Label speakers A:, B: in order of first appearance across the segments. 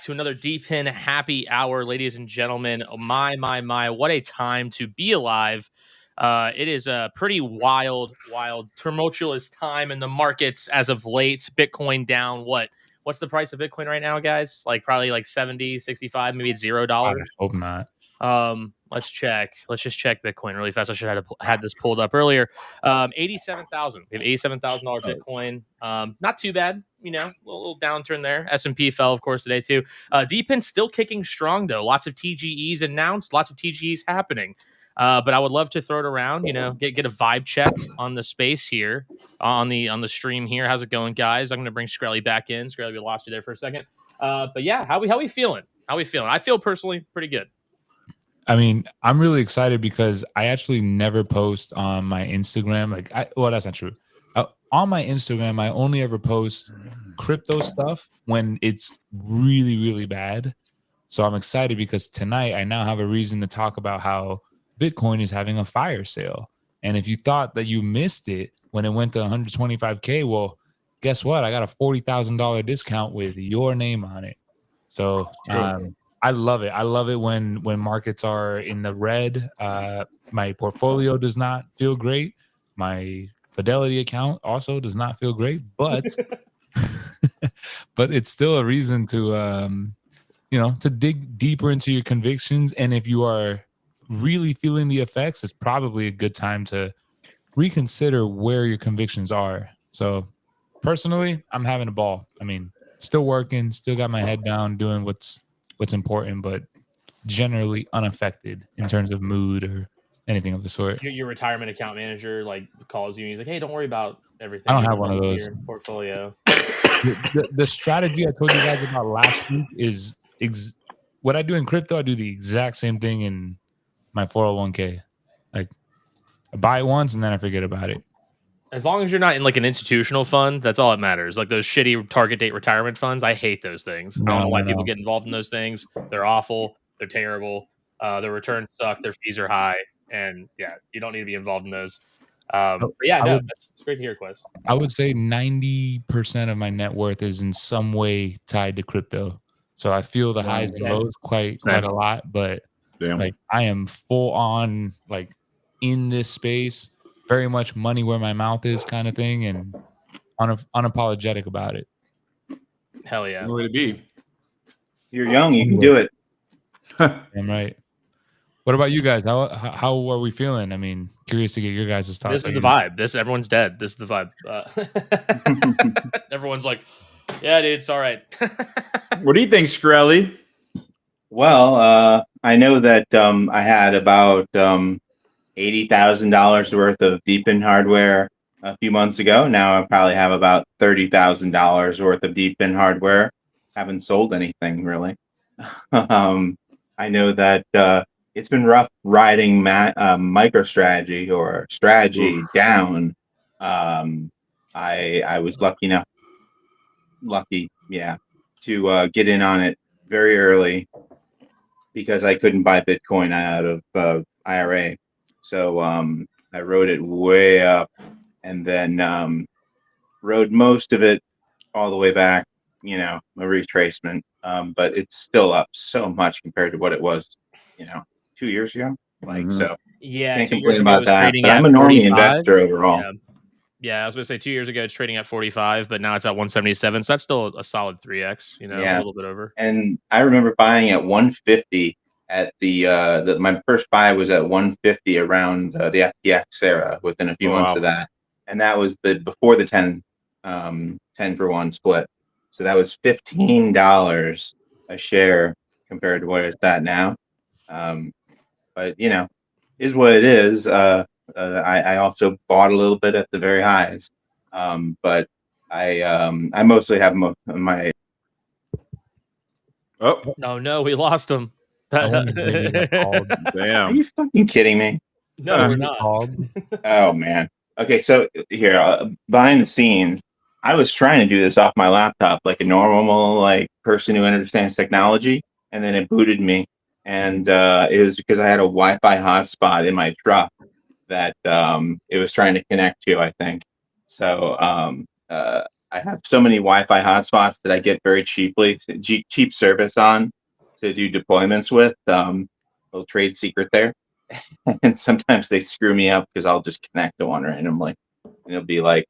A: to another Deep In Happy Hour, ladies and gentlemen. Oh, my, what a time to be alive. It is a pretty wild, tumultuous time in the markets as of late. Bitcoin down, what's the price of Bitcoin right now, guys? Like probably like 70, 65, maybe it's $0.
B: I hope not.
A: Let's check. Let's just check Bitcoin really fast. I should have had this pulled up earlier. 87,000. We have $87,000 Bitcoin. Not too bad. You know, a little downturn there. S&P fell, of course, today too. Deep In still kicking strong though. Lots of TGEs announced. Lots of TGEs happening. But I would love to throw it around. You know, get a vibe check on the space here on the stream here. How's it going, guys? I'm going to bring Skrelly back in. Skrelly, we lost you there for a second. But yeah, how we feeling? How we feeling? I feel personally pretty good.
B: I mean, I'm really excited because I actually never post on my Instagram. Well, that's not true. On my Instagram, I only ever post crypto stuff when it's really, really bad. So I'm excited because tonight I now have a reason to talk about how Bitcoin is having a fire sale. And if you thought that you missed it when it went to 125K, well, guess what? I got a $40,000 discount with your name on it. So I love it. I love it when markets are in the red. My portfolio does not feel great. My Fidelity account also does not feel great, but but it's still a reason to to dig deeper into your convictions. And if you are really feeling the effects, it's probably a good time to reconsider where your convictions are. So personally, I'm having a ball. I mean, still working, still got my head down, doing what's important, but generally unaffected in terms of mood or anything of the sort.
A: Your retirement account manager like calls you and he's like, "Hey, don't worry about everything.
B: I don't have one of those.
A: Your portfolio."
B: The strategy I told you guys about last week is what I do in crypto. I do the exact same thing in my 401k. Like I buy it once and then I forget about it.
A: As long as you're not in like an institutional fund, that's all that matters. Like those shitty target date retirement funds, I hate those things. I don't know why people get involved in those things. They're awful. They're terrible. Their returns suck. Their fees are high. And yeah, you don't need to be involved in those. But yeah, no, it's great to hear, Quiz.
B: I would say 90% of my net worth is in some way tied to crypto. So I feel the highs and lows quite a lot, but like I am full on like in this space, very much money where my mouth is kind of thing, and unapologetic about it.
A: Hell yeah.
C: Good way to be.
D: You're young, you can do it.
B: I'm right. What about you guys? How are we feeling? I mean, curious to get your guys' thoughts.
A: This is the vibe. Everyone's dead. This is the vibe. Everyone's like, yeah, dude, it's all right.
C: What do you think, Skrelly?
D: Well, I know that I had about $80,000 worth of Deep In hardware a few months ago. Now I probably have about $30,000 worth of Deep In hardware. Haven't sold anything really. I know that it's been rough riding MicroStrategy or strategy down. I was lucky, to get in on it very early because I couldn't buy Bitcoin out of IRA. So I rode it way up and then rode most of it all the way back, a retracement. But it's still up so much compared to what it was, 2 years ago. So
A: yeah,
D: can't complain about that. But I'm a normie investor overall.
A: Yeah, I was going to say 2 years ago it's trading at 45, but now it's at 177. So that's still a solid 3x, a little bit over.
D: And I remember buying at 150 at my first buy was at 150 around the FTX era within a few months of that. And that was before the 10 for 1 split. So that was $15 a share compared to what it's at now. But is what it is. I also bought a little bit at the very highs, but I mostly have my.
C: Oh
A: no, we lost him.
C: Damn!
D: Are you fucking kidding me?
A: No, we're not.
D: Oh man. Okay, so here behind the scenes, I was trying to do this off my laptop like a normal person who understands technology, and then it booted me. And it was because I had a Wi-Fi hotspot in my truck that it was trying to connect to, I think. So I have so many Wi-Fi hotspots that I get very cheap service on to do deployments with. Little trade secret there. And sometimes they screw me up because I'll just connect to one randomly, and it'll be like,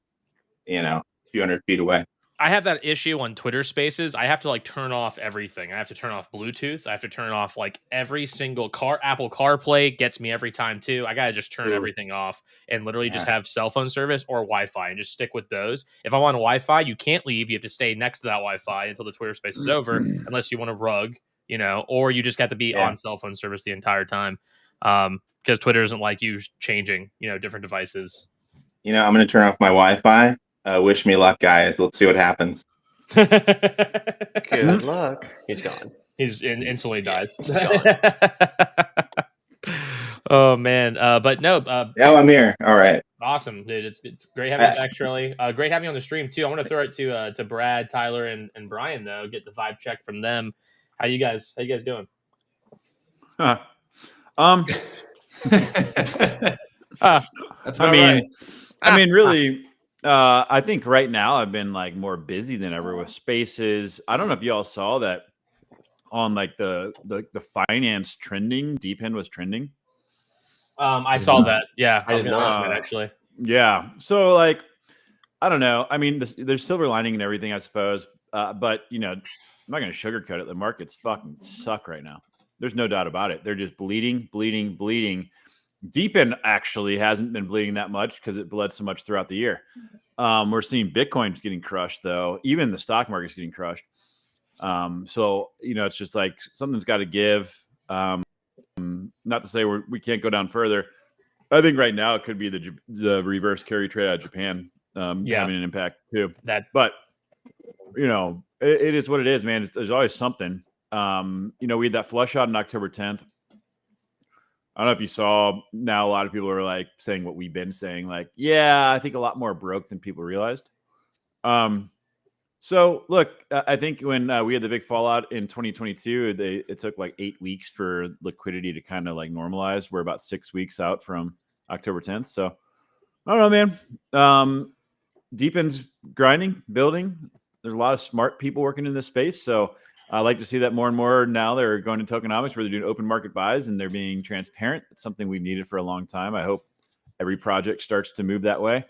D: a few hundred feet away.
A: I have that issue on Twitter Spaces. I have to like turn off everything. I have to turn off Bluetooth. I have to turn off like every single Apple CarPlay gets me every time too. I gotta just turn everything off and literally just have cell phone service or Wi-Fi and just stick with those. If I'm on Wi-Fi, you can't leave. You have to stay next to that Wi-Fi until the Twitter Space is over, unless you want to rug, or you just got to be on cell phone service the entire time. Because Twitter doesn't like you changing, different devices.
D: I'm gonna turn off my Wi-Fi. Wish me luck, guys. Let's see what happens.
E: Good luck. He's gone.
A: He's instantly dies.
E: He's gone.
A: Oh man, but no.
D: Yeah, I'm here. All right.
A: Awesome, dude. It's great having you back, Shirley. Great having you on the stream too. I want to throw it to Brad, Tyler, and Brian though. Get the vibe check from them. How you guys doing?
C: That's I mean, really, I think right now I've been like more busy than ever with spaces. I don't know if y'all saw that on like the finance trending. Deep End was trending.
A: I saw that. Yeah, I was going to ask that actually.
C: Yeah. So like, I don't know. I mean, there's silver lining and everything, I suppose. But I'm not going to sugarcoat it. The markets fucking suck right now. There's no doubt about it. They're just bleeding. Deep End actually hasn't been bleeding that much because it bled so much throughout the year. We're seeing Bitcoin's getting crushed though. Even the stock market's getting crushed. So it's just like something's got to give. Not to say we can't go down further. I think right now it could be the reverse carry trade out of Japan having an impact too. But it is what it is, man. There's always something. We had that flush out on October 10th. I don't know if you saw. Now a lot of people are like saying what we've been saying. Like, yeah, I think a lot more broke than people realized. So look, I think when we had the big fallout in 2022, it took like 8 weeks for liquidity to kind of like normalize. We're about 6 weeks out from October 10th. So I don't know, man. Deep End's grinding, building. There's a lot of smart people working in this space. So I like to see that more and more now. They're going to tokenomics where they're doing open market buys and they're being transparent. It's something we've needed for a long time. I hope every project starts to move that way.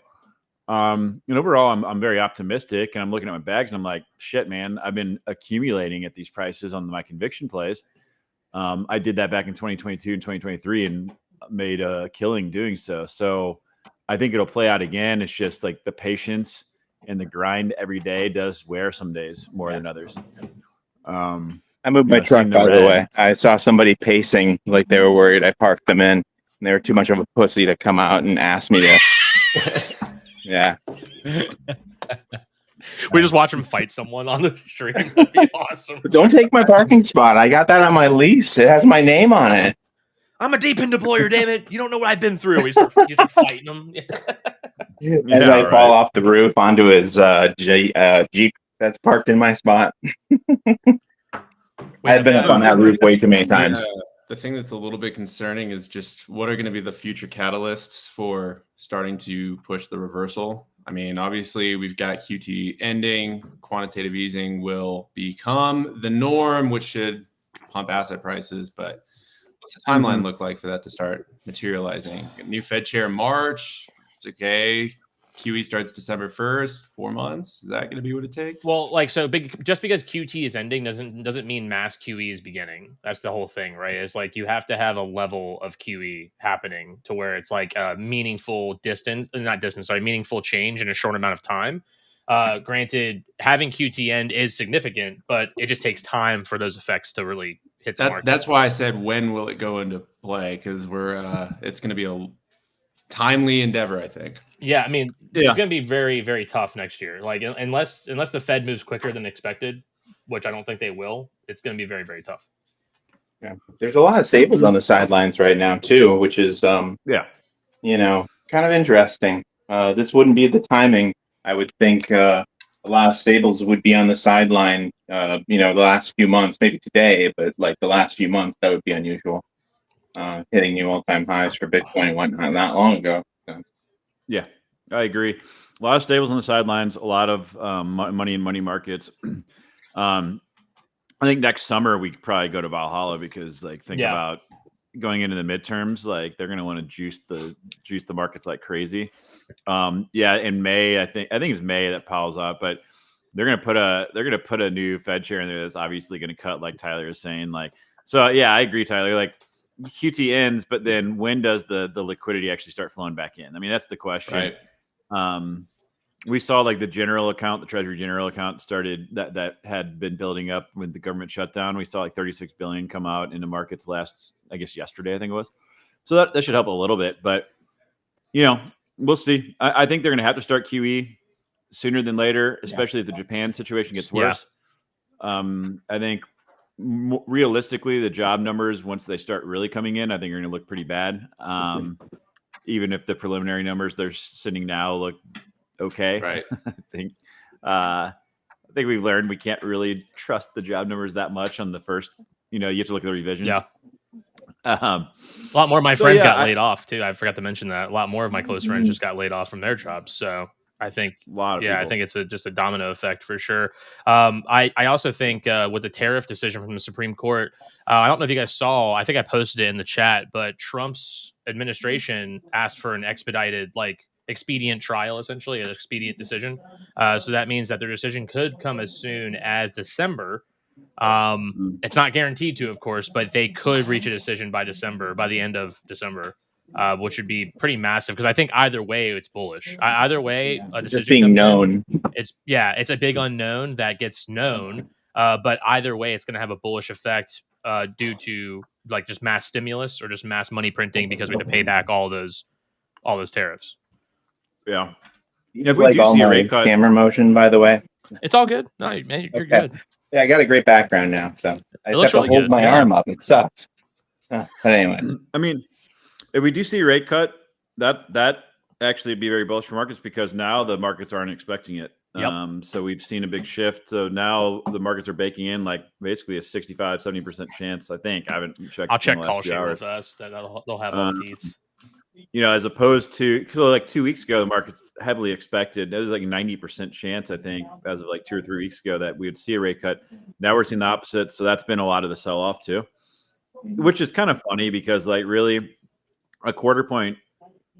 C: And overall, I'm very optimistic, and I'm looking at my bags and I'm like, shit, man, I've been accumulating at these prices on my conviction plays. I did that back in 2022 and 2023 and made a killing doing so. So I think it'll play out again. It's just like the patience and the grind every day does wear some days more than others.
D: I moved my truck, by the way. I saw somebody pacing like they were worried. I parked them in, and they were too much of a pussy to come out and ask me to. Yeah.
A: We just watch them fight someone on the stream. That'd be awesome.
D: Don't take my parking spot. I got that on my lease. It has my name on it.
A: I'm a Deep End deployer, damn it. You don't know what I've been through. He's like fighting them.
D: As I fall off the roof onto his Jeep that's parked in my spot. I've been up on that roof way too many times.
F: The thing that's a little bit concerning is just what are going to be the future catalysts for starting to push the reversal. I mean, obviously, we've got QT ending. Quantitative easing will become the norm, which should pump asset prices. But what's the timeline look like for that to start materializing? New Fed chair in March. Okay. QE starts December 1st, 4 months. Is that going to be what it takes?
A: Well, just because QT is ending doesn't mean mass QE is beginning. That's the whole thing, right? It's like you have to have a level of QE happening to where it's like a meaningful meaningful change in a short amount of time. Granted, having QT end is significant, but it just takes time for those effects to really hit the market.
F: That's why I said, when will it go into play? Because it's going to be a timely endeavor, I think.
A: Yeah, I mean, it's going to be very, very tough next year. Like, unless the Fed moves quicker than expected, which I don't think they will, it's going to be very, very tough.
D: Yeah, there's a lot of stables on the sidelines right now too, which is kind of interesting. This wouldn't be the timing. I would think a lot of stables would be on the sideline. The last few months, maybe today, but like the last few months, that would be unusual. Hitting new all-time highs for Bitcoin and whatnot not long ago. So.
C: Yeah, I agree. A lot of stables on the sidelines, a lot of money in money markets. I think next summer we could probably go to Valhalla because, like, think about going into the midterms. Like, they're going to want to juice the markets like crazy. In May, I think it's May that Powell's up, but they're going to put a new Fed chair in there that's obviously going to cut, like Tyler is saying. Like, so yeah, I agree, Tyler. Like, QT ends, but then when does the liquidity actually start flowing back in? I mean, that's the question.
F: Right.
C: We saw like the general account, the Treasury general account started that had been building up with the government shutdown. We saw like 36 billion come out into markets yesterday, I think it was. So that should help a little bit, but we'll see. I think they're going to have to start QE sooner than later, especially if the Japan situation gets worse. I think realistically, the job numbers, once they start really coming in, I think are going to look pretty bad. Even if the preliminary numbers they're sitting now look okay.
F: Right.
C: I think we've learned we can't really trust the job numbers that much on the first, you have to look at the revisions.
A: Yeah. A lot more of my friends got laid off too. I forgot to mention that. A lot more of my close friends just got laid off from their jobs. So I think I think it's just a domino effect for sure. I also think with the tariff decision from the Supreme Court, I don't know if you guys saw, I think I posted it in the chat, but Trump's administration asked for an expedited, expedient trial, essentially an expedient decision. So that means that their decision could come as soon as December. It's not guaranteed to, of course, but they could reach a decision by the end of December, which would be pretty massive. Because I think either way, it's bullish. Either way, a decision
D: just being known.
A: It's a big unknown that gets known. But either way, it's going to have a bullish effect due to just mass stimulus or just mass money printing because we have to pay back all those tariffs.
C: Yeah.
D: If we do see a rate cut, camera motion, by the way,
A: it's all good. No, you're good.
D: Yeah, I got a great background now, so I just have to
A: really
D: hold
A: good.
D: my arm up. It sucks. But anyway,
C: I mean, if we do see a rate cut, that actually would be very bullish for markets because now the markets aren't expecting it.
A: Yep.
C: So we've seen a big shift. So now the markets are baking in basically a 65-70% chance. I think I haven't checked.
A: I'll check call sheet real fast. They'll have all the beats.
C: As opposed to, because 2 weeks ago, the market's heavily expected. There was 90% chance, I think, as of 2 or 3 weeks ago that we would see a rate cut. Now we're seeing the opposite. So that's been a lot of the sell off too, which is kind of funny because really a quarter point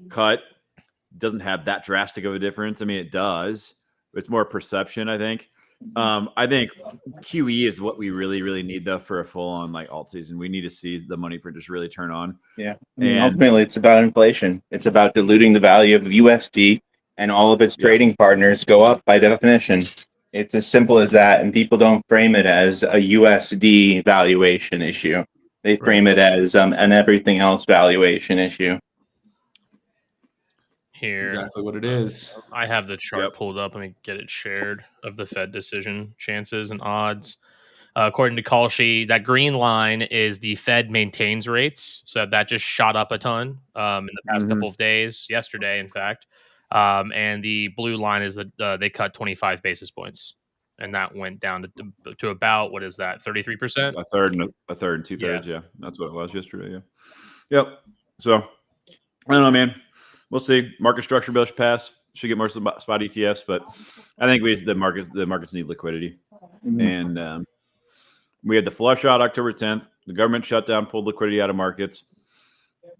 C: cut doesn't have that drastic of a difference. I mean, it does, but it's more perception, I think. I think QE is what we really, really need though for a full on alt season. We need to see the money printers really turn on.
D: Yeah, ultimately it's about inflation. It's about diluting the value of USD, and all of its trading partners go up by definition. It's as simple as that. And people don't frame it as a USD valuation issue. They frame it as an everything else valuation issue.
A: Here.
F: Exactly what it is.
A: I have the chart pulled up. Let me get it shared of the Fed decision chances and odds. According to call sheet, that green line is the Fed maintains rates. So that just shot up a ton in the past couple of days, yesterday, in fact. And the blue line is that they cut 25 basis points. And that went down to about, what is that, 33%?
C: A third and 2/3. Yeah. That's what it was yesterday. Yeah. Yep. So, I don't know, man. We'll see. Market structure bill should pass. Should get more spot ETFs, but I think the markets need liquidity. And we had the flush out October 10th. The government shutdown pulled liquidity out of markets,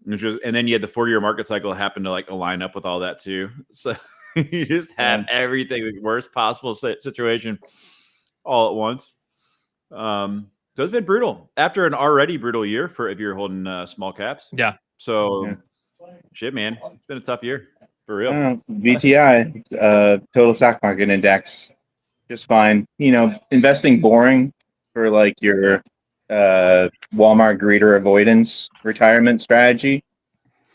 C: and then you had the 4-year market cycle happen to align up with all that too. So you just have everything, the worst possible situation, all at once. So it's been brutal after an already brutal year for if you're holding small caps.
A: Yeah.
C: So. Shit, man, it's been a tough year for real.
D: VTI, total stock market index, just fine. Investing boring for your Walmart greeter avoidance retirement strategy.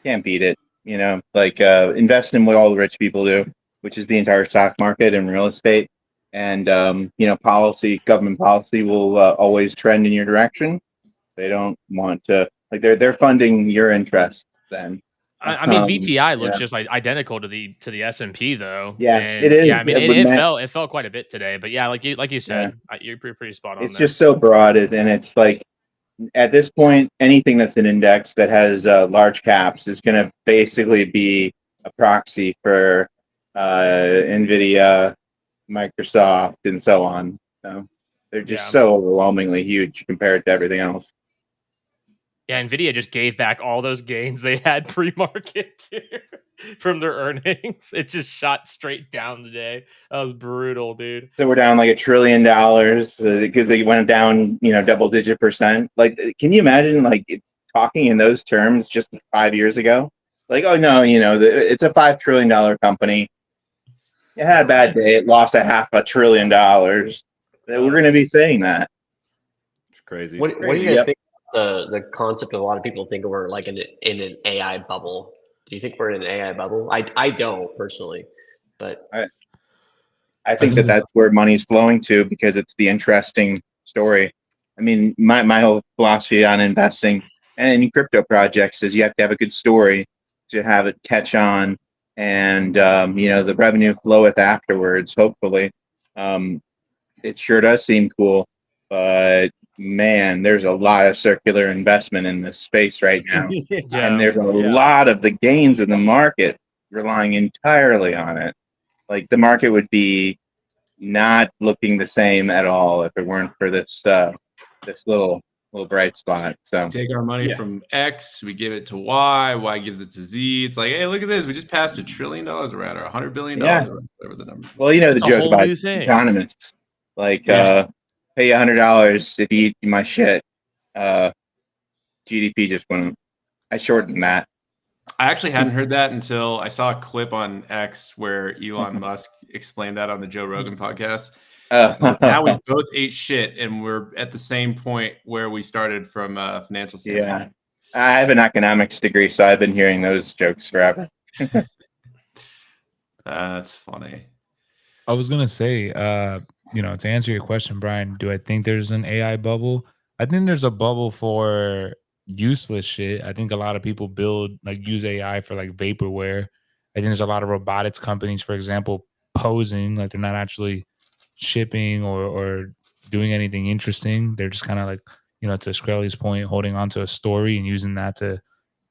D: Can't beat it. Invest in what all the rich people do, which is the entire stock market and real estate. And government policy will always trend in your direction. They don't want to they're funding your interests then.
A: I mean, VTI looks just identical to the S&P though.
D: Yeah, it is.
A: Yeah, I mean, it fell quite a bit today, but yeah, like you said, you're pretty spot on.
D: It's just so broad, and it's at this point, anything that's an index that has large caps is going to basically be a proxy for NVIDIA, Microsoft, and so on. So they're just so overwhelmingly huge compared to everything else.
A: Yeah, NVIDIA just gave back all those gains they had pre-market too, from their earnings. It just shot straight down today. That was brutal, dude.
D: So we're down like $1 trillion because they went down, double-digit percent. Like, can you imagine like talking in those terms just 5 years ago? Like, oh no, it's a $5 trillion company. It had a bad day. It lost $500 billion. We're going to be saying that.
C: It's crazy.
E: What do you guys think? The concept of a lot of people think we're like in an AI bubble. Do you think we're in an AI bubble? I don't personally, but
D: I think that's where money's flowing to because it's the interesting story. I mean, my whole philosophy on investing and any crypto projects is you have to have a good story to have it catch on, and the revenue floweth afterwards. Hopefully, it sure does seem cool, but man, there's a lot of circular investment in this space right now. And there's a lot of the gains in the market relying entirely on it. Like the market would be not looking the same at all if it weren't for this little bright spot. So
F: take our money from X, we give it to Y gives it to Z. It's like, hey, look at this, we just passed $1 trillion around, or $100 billion around, whatever the number.
D: Well, the joke about economists, like pay $100 if you eat my shit. GDP just went. I shortened that. I
F: actually hadn't heard that until I saw a clip on X where Elon Musk explained that on the Joe Rogan podcast. Like, now we both ate shit, and we're at the same point where we started from a financial standpoint.
D: Yeah, I have an economics degree, so I've been hearing those jokes forever.
F: That's funny.
B: I was gonna say, to answer your question, Brian, do I think there's an AI bubble? I think there's a bubble for useless shit. I think a lot of people use AI for like vaporware. I think there's a lot of robotics companies, for example, posing like they're not actually shipping or doing anything interesting. They're just kind of like, to Skrelly's point, holding on to a story and using that to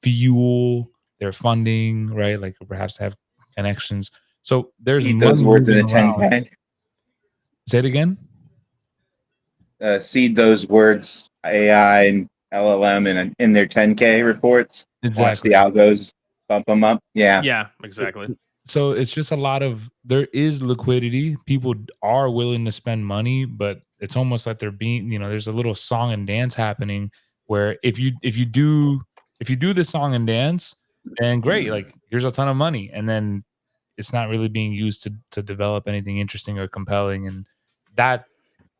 B: fuel their funding, right? Like perhaps to have connections. So there's
D: those words in a 10K.
B: Say it again.
D: Seed those words, AI and LLM, in their 10K reports.
B: Exactly.
D: Watch the algos bump them up. Yeah.
A: Yeah, exactly.
B: So it's just there is liquidity. People are willing to spend money, but it's almost like they're being, there's a little song and dance happening where if you do the song and dance, then great, like here's a ton of money, and then it's not really being used to develop anything interesting or compelling, and that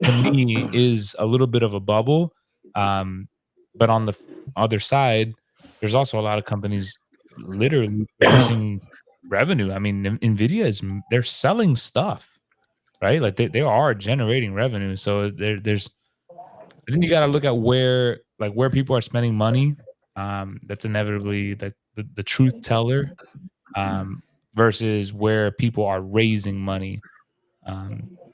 B: to me is a little bit of a bubble. But on the other side, there's also a lot of companies literally producing revenue. I mean, NVIDIA they're selling stuff, right? Like they are generating revenue. So there's I think you got to look at where people are spending money. That's inevitably the truth teller, versus where people are raising money.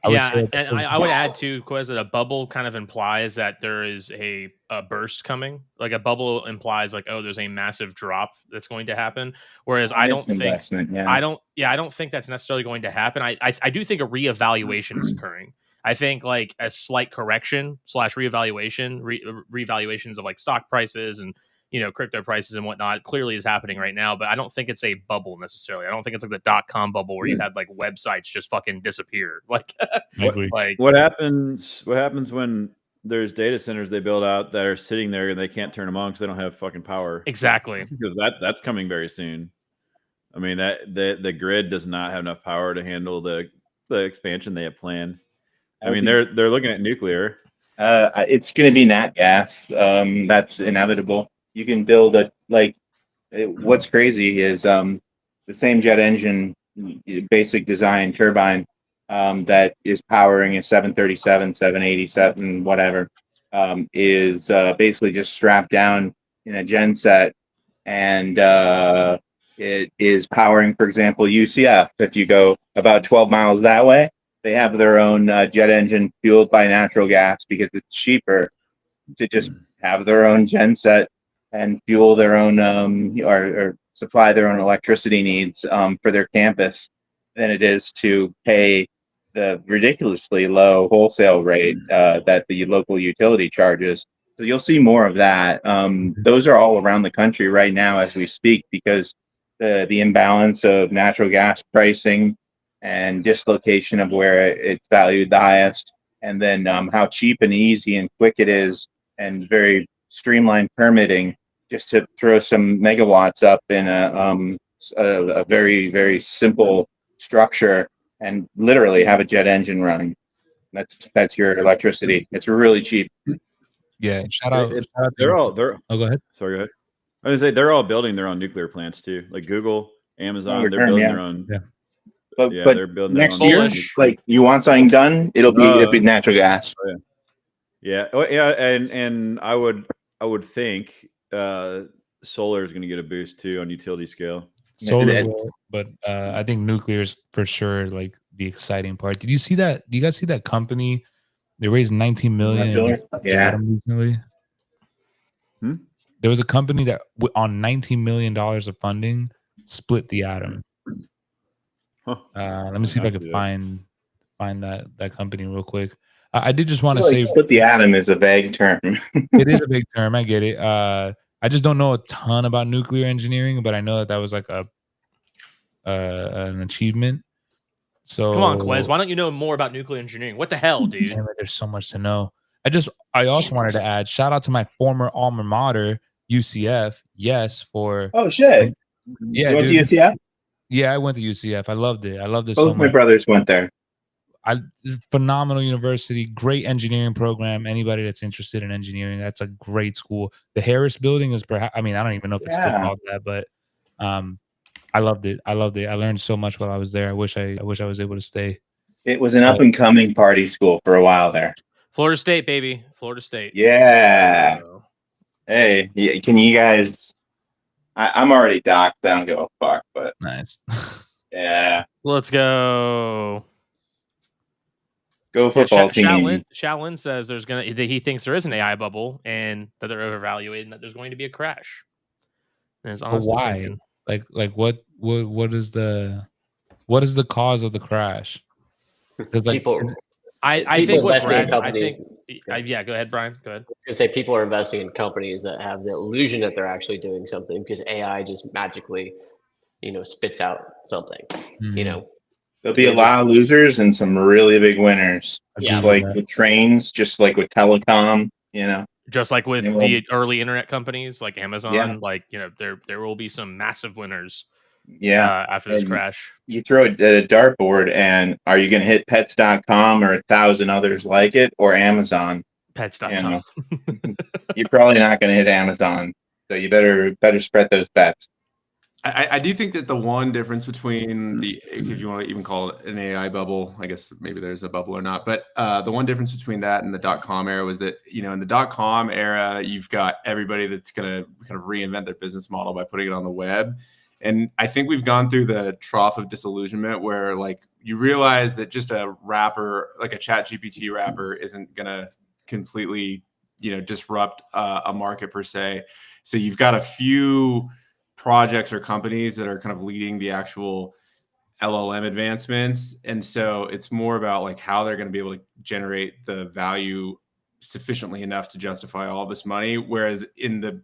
A: I would add too, Quez, that a bubble kind of implies that there is a burst coming. Like a bubble implies like, oh, there's a massive drop that's going to happen. Whereas I don't think that's necessarily going to happen. I do think a reevaluation is occurring. I think like a slight correction / reevaluations of like stock prices and crypto prices and whatnot clearly is happening right now, but I don't think it's a bubble necessarily. I don't think it's like the .com bubble where you had like websites just fucking disappear. Like,
C: what happens when there's data centers they build out that are sitting there and they can't turn them on because they don't have fucking power?
A: Exactly.
C: Because that's coming very soon. I mean, that the grid does not have enough power to handle the expansion they have planned. I mean, they're looking at nuclear.
D: It's going to be nat gas. That's inevitable. You can build what's crazy is the same jet engine, basic design turbine that is powering a 737, 787, whatever, is basically just strapped down in a genset, and it is powering, for example, UCF. If you go about 12 miles that way, they have their own jet engine fueled by natural gas because it's cheaper to just have their own genset and fuel their own or supply their own electricity needs for their campus. than it is to pay the ridiculously low wholesale rate that the local utility charges. So you'll see more of that. Those are all around the country right now as we speak, because the imbalance of natural gas pricing and dislocation of where it's valued the highest, and then how cheap and easy and quick it is, and very streamlined permitting, just to throw some megawatts up in a very, very simple structure and literally have a jet engine running. That's your electricity. It's really cheap.
B: Yeah, shout out.
C: They're
B: to-
C: all they're.
B: Oh, go ahead.
C: Sorry, go ahead. I was gonna say they're all building their own nuclear plants too, like Google, Amazon. They're building their own.
B: Yeah.
D: But
C: They're building their
D: next
C: own.
D: year, like you want something done, it'll be natural gas.
C: Yeah. Oh, yeah. And I would think solar is going to get a boost too on utility scale.
B: Solar will, but I think nuclear is for sure like the exciting part. Did you see that? Do you guys see that company? They raised 19 million.
D: Yeah.
B: Recently. There was a company that on $19 million of funding split the atom.
C: Huh.
B: Let me see if I can find that company real quick. I did just want to say
D: split the atom is a vague term.
B: It is a big term. I get it. I just don't know a ton about nuclear engineering, but I know that was like an achievement. So
A: come on, Quez. Why don't you know more about nuclear engineering? What the hell, dude?
B: Damn it, there's so much to know. I also wanted to add shout out to my former alma mater, UCF. Yes, for
D: shit.
B: Yeah,
D: you went to UCF?
B: Yeah, I went to UCF. I loved it. I loved it
D: Both
B: so much.
D: my brothers went there.
B: Phenomenal university, great engineering program. Anybody that's interested in engineering, that's a great school. The Harris Building is perhaps, I don't even know if it's still called that, but I loved it. I learned so much while I was there. I wish I was able to stay.
D: It was an up and coming party school for a while there.
A: Florida State, baby. Florida State.
D: Yeah. Hey, can you guys? I'm already docked. I don't give a fuck, but
B: nice.
A: Yeah. Let's go.
D: Go football team.
A: Shaolin says that he thinks there is an AI bubble and that they're overvalued and that there's going to be a crash.
B: But why? Opinion. Like what is the cause of the crash? Because like
A: I think what Brad, yeah, go ahead, Brian. Go ahead.
E: I was gonna say people are investing in companies that have the illusion that they're actually doing something because AI just magically, spits out something.
B: Mm-hmm.
D: There'll be a lot of losers and some really big winners. Just like with trains, just like with telecom,
A: Just like with the early internet companies like Amazon, there will be some massive winners.
D: Yeah.
A: After this crash,
D: you throw it at a dartboard, and are you going to hit pets.com or 1,000 others like it, or Amazon?
A: Pets.com.
D: You're probably not going to hit Amazon, so you better spread those bets.
F: I do think that the one difference between if you want to even call it an AI bubble, I guess maybe there's a bubble or not, but the one difference between that and the .com era was that, in the .com era, you've got everybody that's going to kind of reinvent their business model by putting it on the web. And I think we've gone through the trough of disillusionment where like you realize that just a wrapper, like a ChatGPT wrapper, isn't going to completely, disrupt a market per se. So you've got a few projects or companies that are kind of leading the actual LLM advancements. And so it's more about like how they're going to be able to generate the value sufficiently enough to justify all this money. Whereas in the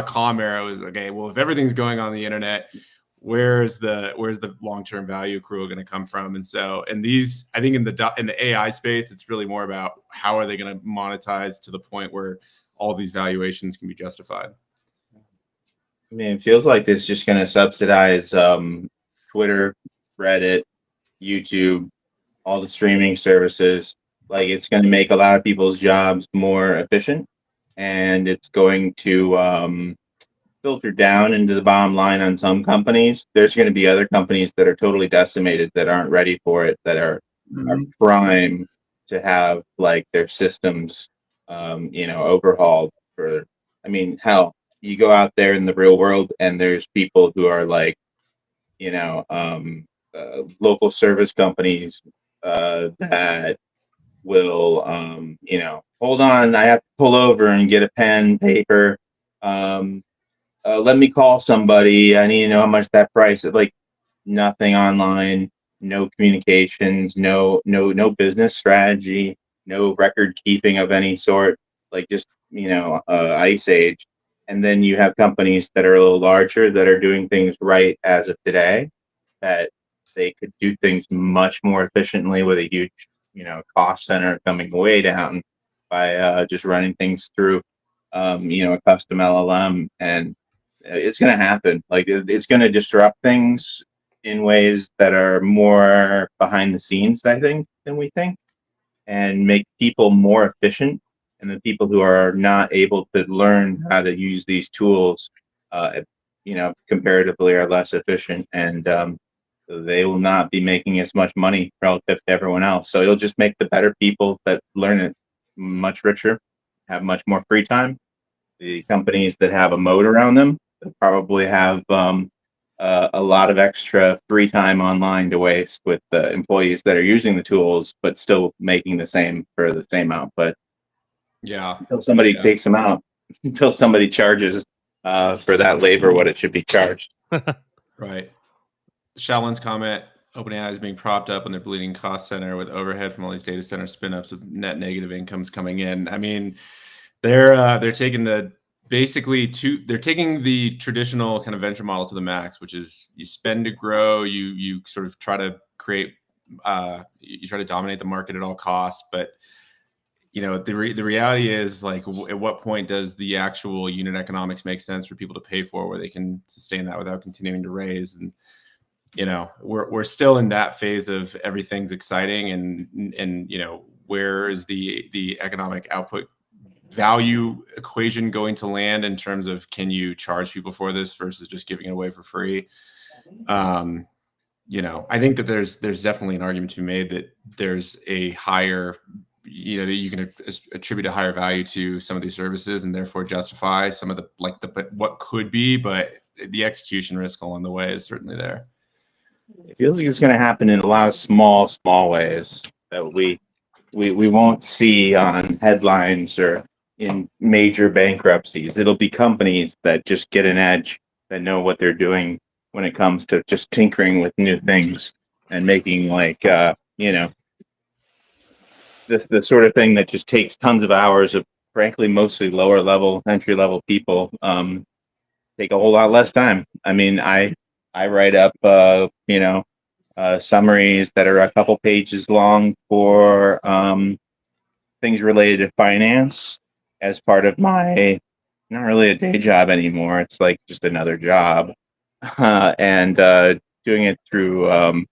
F: .com era was okay. Well, if everything's going on the internet, where's the long-term value accrual going to come from? And so, I think in the AI space, it's really more about how are they going to monetize to the point where all these valuations can be justified.
D: I mean, it feels like this is just going to subsidize Twitter, Reddit, YouTube, all the streaming services. Like, it's going to make a lot of people's jobs more efficient, and it's going to filter down into the bottom line on some companies. There's going to be other companies that are totally decimated, that aren't ready for it, that are prime to have like their systems, overhauled. Hell, you go out there in the real world, and there's people who are like, local service companies that will, hold on, I have to pull over and get a pen, paper. Let me call somebody. I need to know how much that price is. Like, nothing online, no communications, no business strategy, no record keeping of any sort, like just ice age. And then you have companies that are a little larger that are doing things right as of today, that they could do things much more efficiently with a huge cost center coming way down by just running things through a custom LLM. And it's going to happen. Like it's going to disrupt things in ways that are more behind the scenes, I think, than we think, and make people more efficient. And the people who are not able to learn how to use these tools, comparatively are less efficient, and they will not be making as much money relative to everyone else. So it'll just make the better people that learn it much richer, have much more free time. The companies that have a moat around them probably have a lot of extra free time online to waste with the employees that are using the tools, but still making the same for the same output.
F: Yeah.
D: Until somebody takes them out, until somebody charges for that labor what it should be charged.
F: Right. Shaolin's comment: OpenAI is being propped up on their bleeding cost center with overhead from all these data center spin-ups with net negative incomes coming in. I mean, they're taking the traditional kind of venture model to the max, which is you spend to grow, you sort of try to create, you try to dominate the market at all costs. But the reality is, like, at what point does the actual unit economics make sense for people to pay for, where they can sustain that without continuing to raise? And we're still in that phase of everything's exciting, and where is the economic output value equation going to land in terms of, can you charge people for this versus just giving it away for free? I think that there's definitely an argument to be made that there's a higher, that you can attribute a higher value to some of these services, and therefore justify some of what could be, but the execution risk along the way is certainly there.
D: It feels like it's going to happen in a lot of small ways that we won't see on headlines or in major bankruptcies. It'll be companies that just get an edge, that know what they're doing when it comes to just tinkering with new things and making the sort of thing that just takes tons of hours of, frankly, mostly lower level, entry level people, take a whole lot less time. I mean, I write up summaries that are a couple pages long for things related to finance as part of my, not really a day job anymore. It's like just another job, and doing it through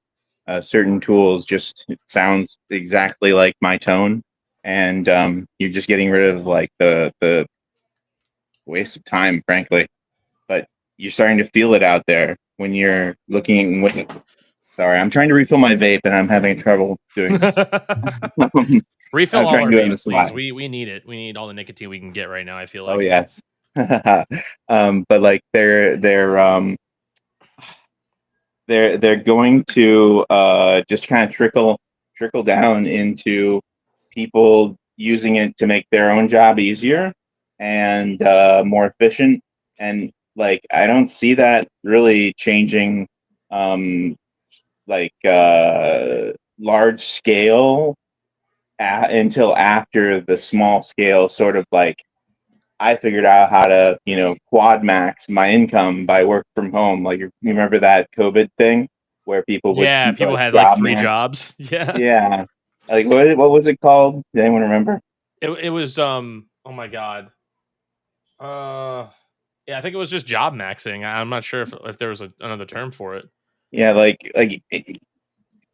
D: certain tools just sounds exactly like my tone, and you're just getting rid of like the waste of time, frankly. But you're starting to feel it out there when you're looking. Sorry, I'm trying to refill my vape and I'm having trouble doing this.
A: Refill all our vapes, please. We need it. We need all the nicotine we can get right now, I feel like.
D: Oh yes. But like they're going to just kind of trickle down into people using it to make their own job easier and more efficient. And like I don't see that really changing large scale until after the small scale sort of like I figured out how to, quad max my income by work from home. Like you remember that COVID thing where people would
A: people had like 3 jobs.
D: Yeah. Like what was it called? Does anyone remember?
A: It was oh my god. Yeah, I think it was just job maxing. I'm not sure if there was another term for it.
D: Yeah,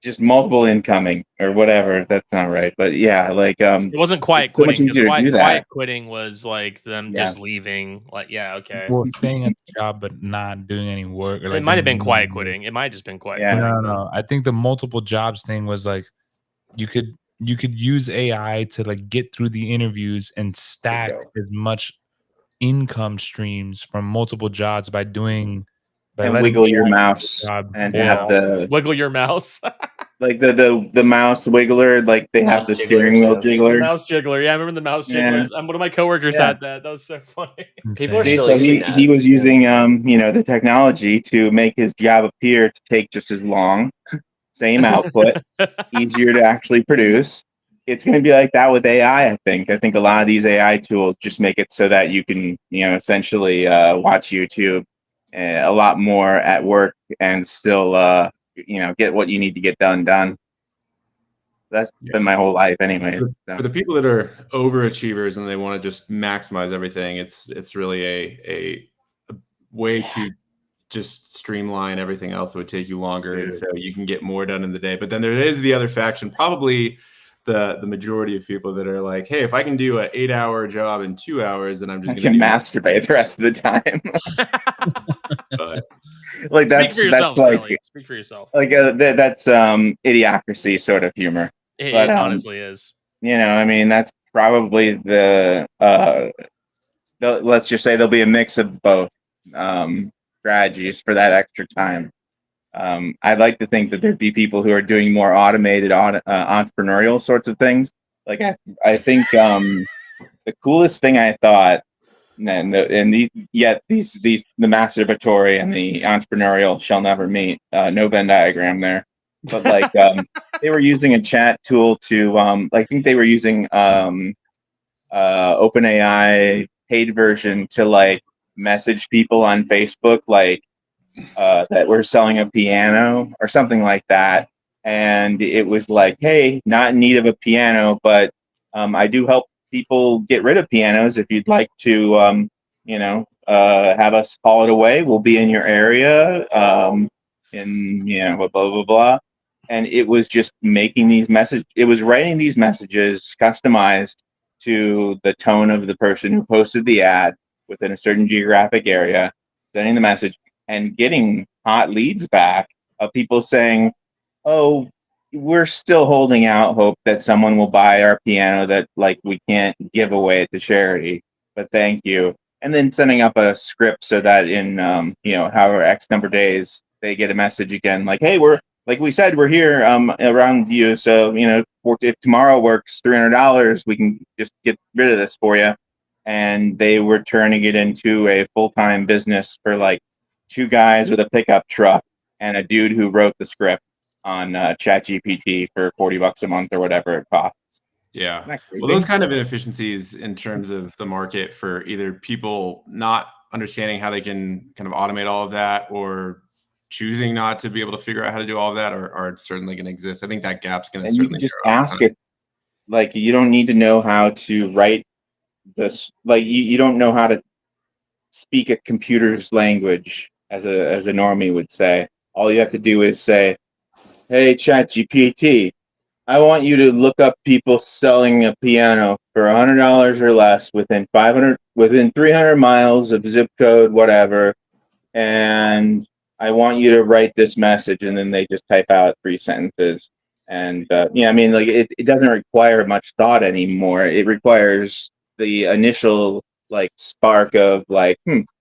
D: just multiple incoming or whatever. That's not right, but yeah,
A: it wasn't quiet quitting. Quiet quitting was like them just leaving. Like, okay.
B: Well, staying at the job but not doing any work. Or
A: it might have been quiet quitting. It might have just been quiet.
D: Yeah,
A: quitting.
B: No. I think the multiple jobs thing was like you could use AI to like get through the interviews and stack as much income streams from multiple jobs by
D: wiggle your mouse and have the
A: wiggle your mouse.
D: Like the mouse wiggler, like they have the steering wheel jiggler.
A: The mouse jiggler, yeah, I remember the mouse jigglers. One of my coworkers had that. That was so funny.
E: People are still using that.
D: He was using the technology to make his job appear to take just as long, same output, easier to actually produce. It's going to be like that with AI. I think a lot of these AI tools just make it so that you can, essentially watch YouTube a lot more at work and still, get what you need to get done. That's been my whole life anyway.
F: For the people that are overachievers and they want to just maximize everything, it's really a way to just streamline everything else that would take you longer, and so you can get more done in the day. But then there is the other faction, probably the majority of people that are like, hey, if I can do an 8-hour job in 2 hours, then I'm just
D: going to masturbate the rest of the time.
F: But,
D: like
A: Speak for yourself,
D: that's like
A: Billy. Speak for yourself.
D: Like that's idiocracy sort of humor.
A: It
D: But,
A: honestly is.
D: I mean, that's probably let's just say there'll be a mix of both strategies for that extra time. I'd like to think that there'd be people who are doing more automated entrepreneurial sorts of things. Like I think the coolest thing I thought, the masturbatory and the entrepreneurial shall never meet. No Venn diagram there. But like they were using a chat tool to I think they were using OpenAI paid version to like message people on Facebook like that we're selling a piano or something like that. And it was like, hey, not in need of a piano, but I do help people get rid of pianos. If you'd like to, have us haul it away, we'll be in your area. Blah, blah, blah. And it was just making these messages. It was writing these messages customized to the tone of the person who posted the ad within a certain geographic area, sending the message and getting hot leads back of people saying, oh, we're still holding out hope that someone will buy our piano that like we can't give away to charity, but thank you. And then sending up a script so that in however X number of days they get a message again like, hey, we're like we said, we're here around you, so if tomorrow works $300, we can just get rid of this for you. And they were turning it into a full-time business for like 2 guys with a pickup truck and a dude who wrote the script on ChatGPT for $40 a month or whatever it costs.
F: Yeah. Well, those kind of inefficiencies in terms of the market for either people not understanding how they can kind of automate all of that or choosing not to be able to figure out how to do all of that are certainly going to exist. I think that gap's going to certainly
D: just ask it. Like, you don't need to know how to write this. Like, you don't know how to speak a computer's language as a normie would say. All you have to do is say, hey, ChatGPT, I want you to look up people selling a piano for $100 or less within 300 miles of zip code, whatever. And I want you to write this message, and then they just type out 3 sentences. And I mean, like it doesn't require much thought anymore. It requires the initial like spark of like,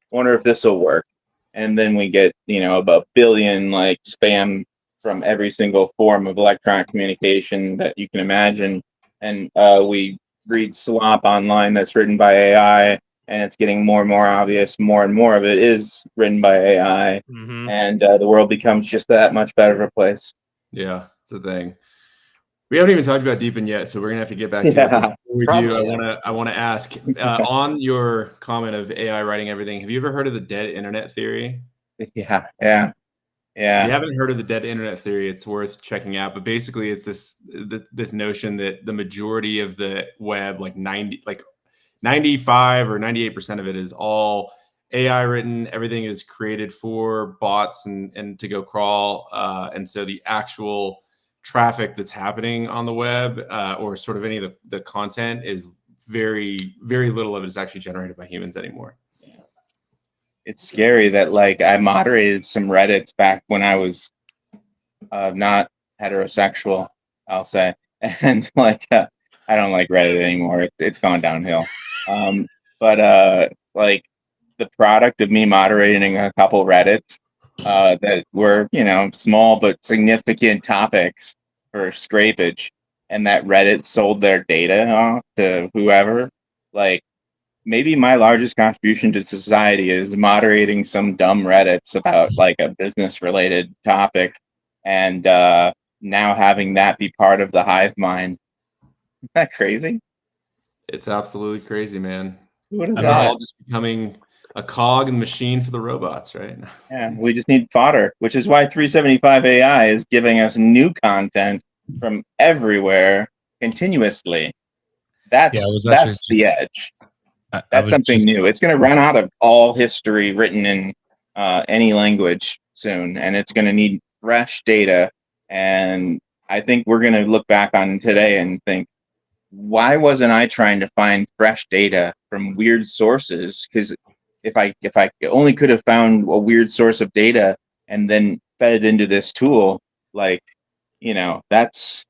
D: wonder if this will work. And then we get about 1 billion like spam from every single form of electronic communication that you can imagine. And we read slop online that's written by AI. And it's getting more and more obvious. More and more of it is written by AI, and the world becomes just that much better of a place.
F: Yeah, it's a thing. We haven't even talked about Deepin yet, so we're gonna have to get back to it. Before we do, I want to ask on your comment of AI writing everything. Have you ever heard of the dead internet theory?
D: Yeah.
F: If you haven't heard of the dead internet theory, it's worth checking out. But basically, it's this notion that the majority of the web, like 95 or 98% of it is all AI written. Everything is created for bots and to go crawl. And so the actual traffic that's happening on the web or sort of any of the content is very, very little of it is actually generated by humans anymore.
D: It's scary that like I moderated some Reddits back when I was not heterosexual, I'll say. And like, I don't like Reddit anymore. It's gone downhill. But like the product of me moderating a couple Reddits that were, small but significant topics for scrapage, and that Reddit sold their data off to whoever. Like, maybe my largest contribution to society is moderating some dumb Reddits about like a business related topic. And now having that be part of the hive mind. Isn't that crazy?
F: It's absolutely crazy, man.
D: What is
F: We're
D: that?
F: all just becoming a cog in the machine for the robots, right?
D: Yeah, we just need fodder, which is why 375 AI is giving us new content from everywhere continuously.
B: Yeah, I was
D: That's
B: actually
D: the edge.
B: I
D: That's
B: was
D: something
B: just
D: new. It's going to run out of all history written in any language soon, and it's going to need fresh data. And I think we're going to look back on today and think, why wasn't I trying to find fresh data from weird sources? Because if I only could have found a weird source of data and then fed it into this tool, like, that's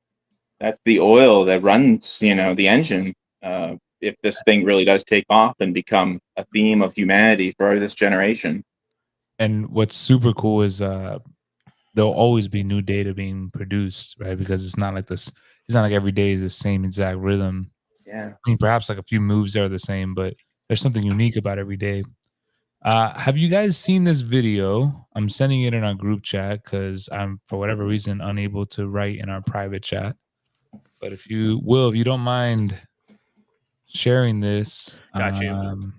D: the oil that runs, the engine. If this thing really does take off and become a theme of humanity for this generation.
B: and what's super cool is there'll always be new data being produced, right? Because it's not like this. It's not like every day is the same exact rhythm.
D: Yeah.
B: I mean, perhaps like a few moves are the same, but there's something unique about every day. Have you guys seen this video? I'm sending it in our group chat because I'm, for whatever reason, unable to write in our private chat. But if you don't mind sharing this,
A: Got you.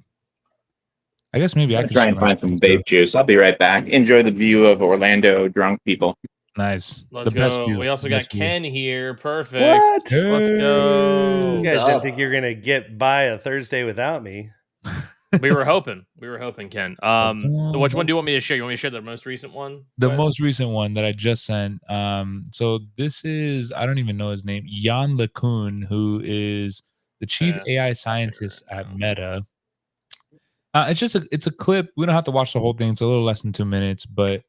B: I guess maybe I
D: I'm
B: could
D: try
B: share
D: and
B: my
D: find
B: screen
D: some
B: too.
D: vape juice. I'll be right back. Enjoy the view of Orlando drunk people.
B: Nice.
A: Let's
B: The best
A: go.
B: view.
A: We also
B: The
A: got
B: best view.
A: Ken here. Perfect.
G: What?
A: Let's go.
G: You guys
E: What's
G: didn't
E: up?
G: think you were gonna get by a Thursday without me.
A: We were hoping. Ken. Which one do you want me to share? You want me to share the most recent one?
B: The
A: Wes?
B: most recent one that I just sent. So this is, I don't even know his name, Jan LeCun, who is the chief AI scientist at Meta. It's a clip. We don't have to watch the whole thing. It's a little less than 2 minutes, but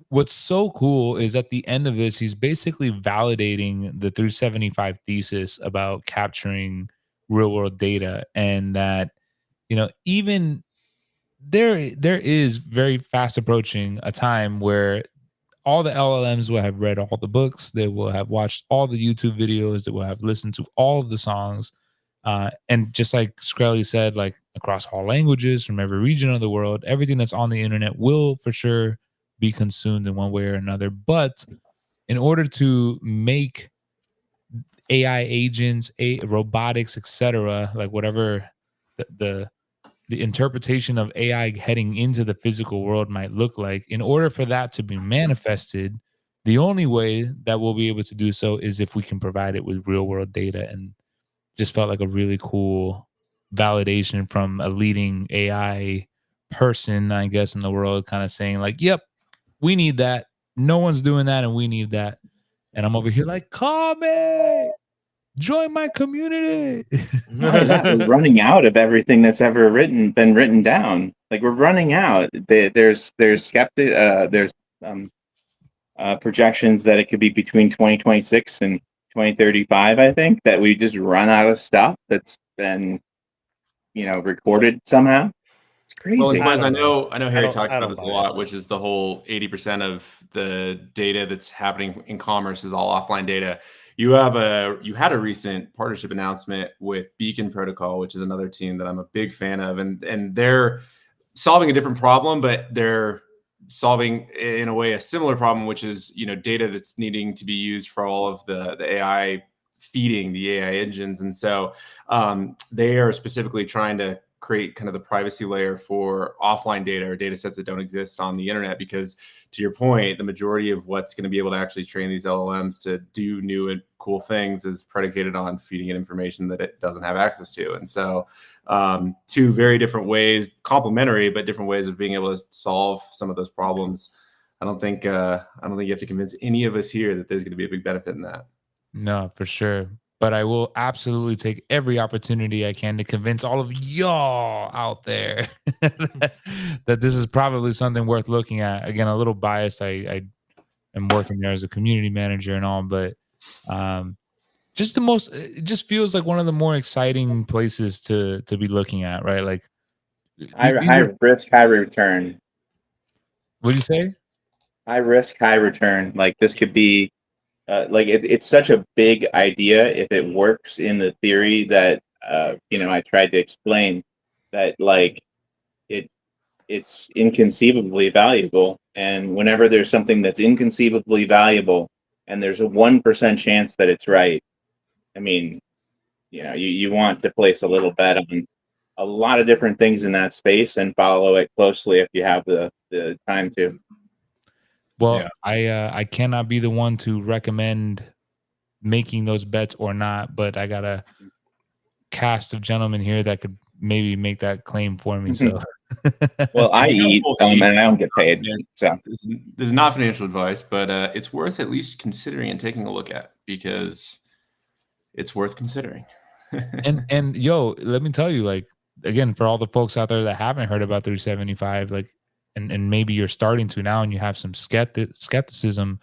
B: what's so cool is at the end of this, he's basically validating the 375 thesis about capturing real world data, and that, even there is very fast approaching a time where all the LLMs will have read all the books, they will have watched all the YouTube videos, they will have listened to all of the songs, and just like Skrelly said, like across all languages from every region of the world, everything that's on the internet will for sure be consumed in one way or another. But in order to make AI agents, robotics, etc., like whatever the interpretation of AI heading into the physical world might look like, in order for that to be manifested, the only way that we'll be able to do so is if we can provide it with real world data. And just felt like a really cool validation from a leading AI person, I guess, in the world, kind of saying like, yep, we need that. No one's doing that, and we need that. And I'm over here like, call me, join my community.
D: Not only that, we're running out of everything that's ever been written down. Like, we're running out. There's projections that it could be between 2026 and 2035. I think that we just run out of stuff that's been, recorded somehow. It's crazy.
F: Well, and Quez,
G: I
F: I know Harry talks
G: I
F: about
G: don't
F: this a
G: buy
F: lot, which is the whole 80% of the data that's happening in commerce is all offline data. You had a recent partnership announcement with Beacon Protocol, which is another team that I'm a big fan of, and they're solving a different problem, but they're solving in a way a similar problem, which is data that's needing to be used for all of the AI, feeding the AI engines. And so they are specifically trying to create kind of the privacy layer for offline data or data sets that don't exist on the internet, because to your point, the majority of what's going to be able to actually train these LLMs to do new and cool things is predicated on feeding it information that it doesn't have access to. And so two very different ways, complementary, but different ways of being able to solve some of those problems. I don't think you have to convince any of us here that there's going to be a big benefit in that.
B: No, for sure. But I will absolutely take every opportunity I can to convince all of y'all out there that this is probably something worth looking at. Again, a little biased. I am working there as a community manager and all, but it just feels like one of the more exciting places to be looking at, right? Like
D: high risk, high return.
B: What do you say?
D: High risk, high return. Like, this could be it's such a big idea if it works in the theory that I tried to explain, that like it's inconceivably valuable. And whenever there's something that's inconceivably valuable and there's a 1% chance that it's right, I mean, you want to place a little bet on a lot of different things in that space and follow it closely if you have the time to.
B: Well, I cannot be the one to recommend making those bets or not, but I got a cast of gentlemen here that could maybe make that claim for me. So,
D: well, I eat and I don't get paid. So
F: this is not financial advice, but it's worth at least considering and taking a look at, because it's worth considering.
B: and yo, let me tell you, like, again, for all the folks out there that haven't heard about 375, like, and maybe you're starting to now and you have some skepticism,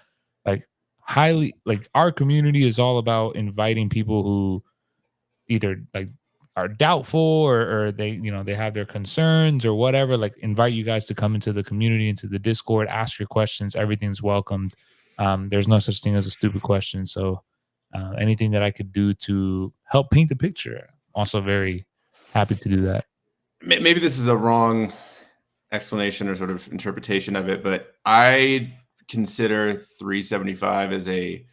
B: like, highly, like, our community is all about inviting people who either like are doubtful or they, they have their concerns or whatever. Like, invite you guys to come into the community, into the Discord, ask your questions. Everything's welcomed. There's no such thing as a stupid question. So anything that I could do to help paint the picture, also very happy to do that.
F: Maybe this is a wrong explanation or sort of interpretation of it, but I consider 375 as a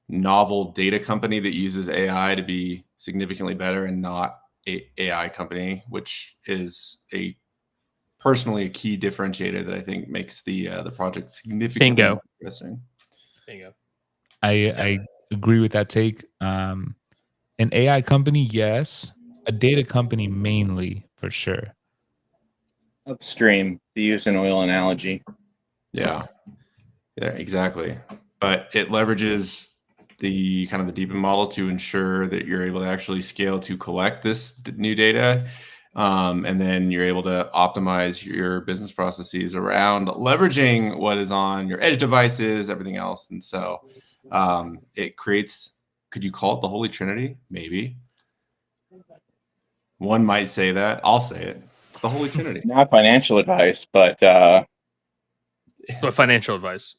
F: novel data company that uses AI to be significantly better, and not a AI company, which is personally a key differentiator that I think makes the project significantly more interesting.
A: Bingo.
B: I agree with that take. An AI company, yes. A data company, mainly, for sure.
D: Upstream, to use an oil analogy.
F: Yeah, exactly. But it leverages the kind of the deepen model to ensure that you're able to actually scale to collect this new data. And then you're able to optimize your business processes around leveraging what is on your edge devices, everything else. And so it creates, could you call it the Holy Trinity? Maybe. One might say that. I'll say it. It's the Holy Trinity.
D: Not financial advice, but
A: financial advice.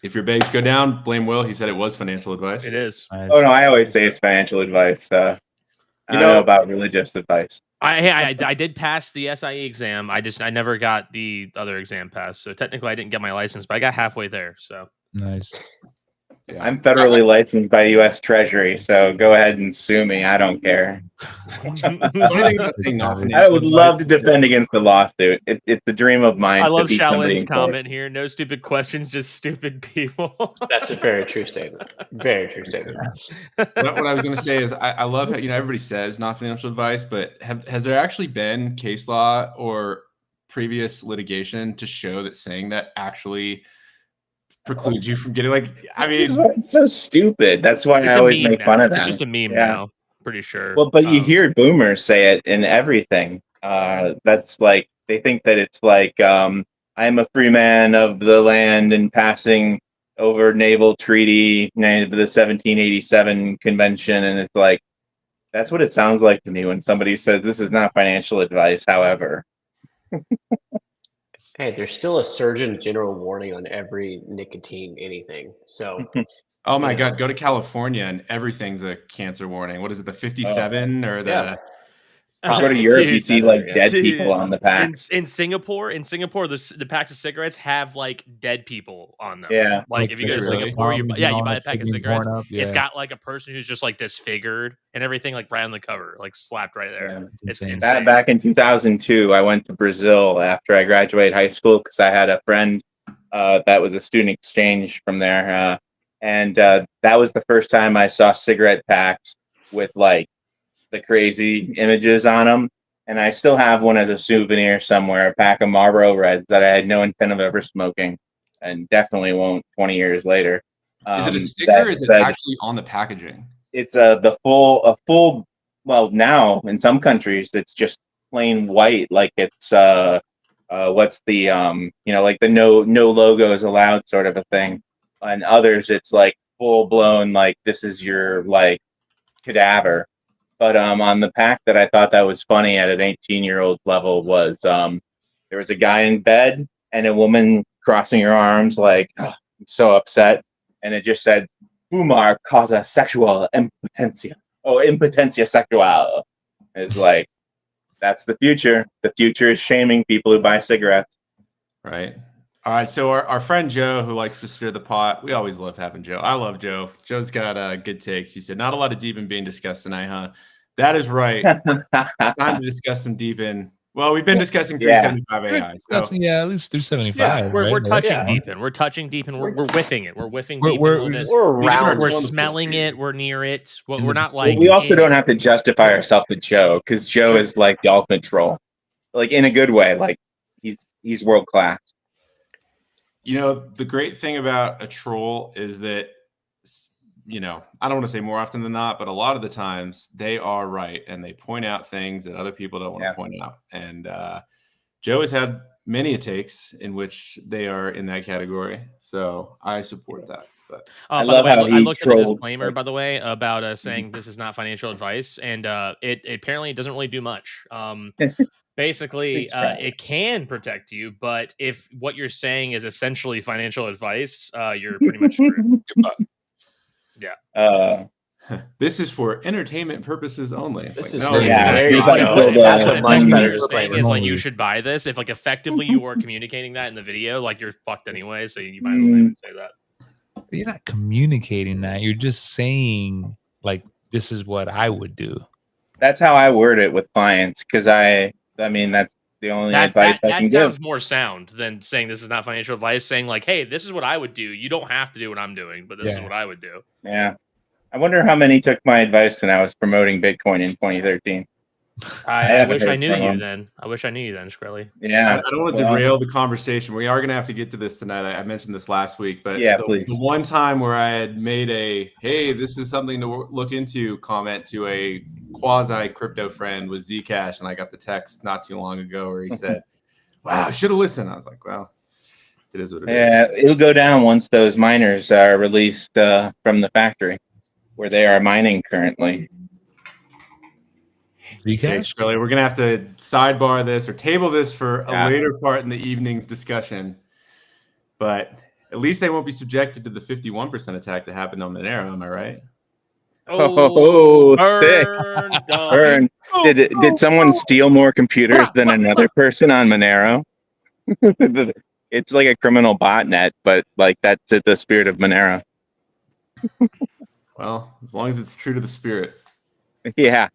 F: If your banks go down, blame Will. He said it was financial advice.
A: It is.
B: Nice.
D: Oh no, I always say it's financial advice. I don't know about religious advice.
A: I did pass the SIE exam. I never got the other exam passed. So technically, I didn't get my license, but I got halfway there. So
B: nice.
F: Yeah.
D: I'm federally licensed by U.S. Treasury, so go ahead and sue me. I don't care. I would love to defend against the lawsuit. It's a dream of mine.
A: I love
D: to beat somebody
A: Shaolin's
D: in court.
A: comment here. No stupid questions, just stupid people.
E: That's a very true statement. Very true statement.
F: What I was going to say is I love how, everybody says not financial advice, but has there actually been case law or previous litigation to show that saying that actually precludes you from getting,
D: it's so stupid. That's why I always make fun of that.
A: It's just a meme now. Pretty sure.
D: Well, but you hear boomers say it in everything. That's like, they think that it's like, I'm a free man of the land and passing over naval treaty, the 1787 convention. And it's like, that's what it sounds like to me when somebody says this is not financial advice. However,
E: hey, there's still a Surgeon General warning on every nicotine anything. So,
F: oh my God, go to California and everything's a cancer warning. What is it, the 57 or the?
E: Yeah.
D: Go to Europe, you see dead people on the pack.
A: In Singapore, the packs of cigarettes have dead people on them.
D: Yeah,
A: if you go to Singapore, you buy a pack of cigarettes. It's got a person who's just disfigured and everything right on the cover, slapped right there. Yeah, it's insane.
D: Back in 2002, I went to Brazil after I graduated high school because I had a friend that was a student exchange from there, and that was the first time I saw cigarette packs with the crazy images on them, and I still have one as a souvenir somewhere, a pack of Marlboro Reds that I had no intent of ever smoking, and definitely won't 20 years later.
F: Is it a sticker or is it actually on the packaging?
D: It's a full, well, now in some countries it's just plain white, like it's what's the the no logos allowed sort of a thing, and others it's full blown, this is your cadaver. But on the pack that I thought that was funny at an 18-year-old level was there was a guy in bed and a woman crossing her arms I'm so upset, and it just said "Fumar causa sexual impotencia." Oh, impotencia sexual. It's That's the future. The future is shaming people who buy cigarettes.
F: Right. All right. So our friend Joe, who likes to stir the pot, we always love having Joe. I love Joe. Joe's got good takes. He said, not a lot of deepin being discussed tonight, huh? That is right. Time to discuss some deepin. Well, we've been discussing 375 AI. So.
B: Yeah, at least 375.
A: Yeah, we're
B: right?
A: touching deepin. We're touching deepin. We're whiffing it. We're whiffing deepin.
E: We're
A: smelling it. We're near it. We're not like.
D: We also don't have to justify ourselves to Joe because Joe is like the ultimate troll, like in a good way. Like he's world class.
F: You know, the great thing about a troll is that, you know, I don't want to say more often than not, but a lot of the times they are right and they point out things that other people don't want to point out. And Joe has had many takes in which they are in that category, so I support that. But
A: by the way, I looked at the disclaimer, by the way, about saying this is not financial advice, and it apparently doesn't really do much. Basically, it can protect you, but if what you're saying is essentially financial advice, you're pretty much screwed.
D: Yeah.
F: This is for entertainment purposes only. It's
E: this
F: like,
E: is
F: no,
E: there you
A: That's
E: go.
A: a
E: much better
A: disclaimer. Is like you should buy this. If like effectively you are communicating that in the video, like you're fucked anyway. So you might as well even say that.
B: But you're not communicating that. You're just saying like this is what I would do.
D: That's how I word it with clients because I mean that's the only advice I can give. That
A: sounds more sound than saying this is not financial advice. Saying like, hey, this is what I would do. You don't have to do what I'm doing, but this is what I would do.
D: Yeah. I wonder how many took my advice when I was promoting Bitcoin in 2013.
A: I wish I knew you then. I wish I knew you then, Shkreli.
D: Yeah.
F: I don't want to derail the conversation. We are going to have to get to this tonight. I mentioned this last week, but
D: please.
F: The one time where I had made a, hey, this is something to look into comment to a quasi crypto friend was Zcash. And I got the text not too long ago where he said, wow, I should have listened. I was like, well, it is what it is.
D: Yeah, it'll go down once those miners are released from the factory where they are mining currently.
F: Okay, Shkreli, we're gonna have to sidebar this or table this for a later part in the evening's discussion. But at least they won't be subjected to the 51% attack that happened on Monero. Am I right?
D: Oh, sick! Burn. Did someone steal more computers than another person on Monero? It's like a criminal botnet, but like that's the spirit of Monero.
F: Well, as long as it's true to the spirit.
D: Yeah.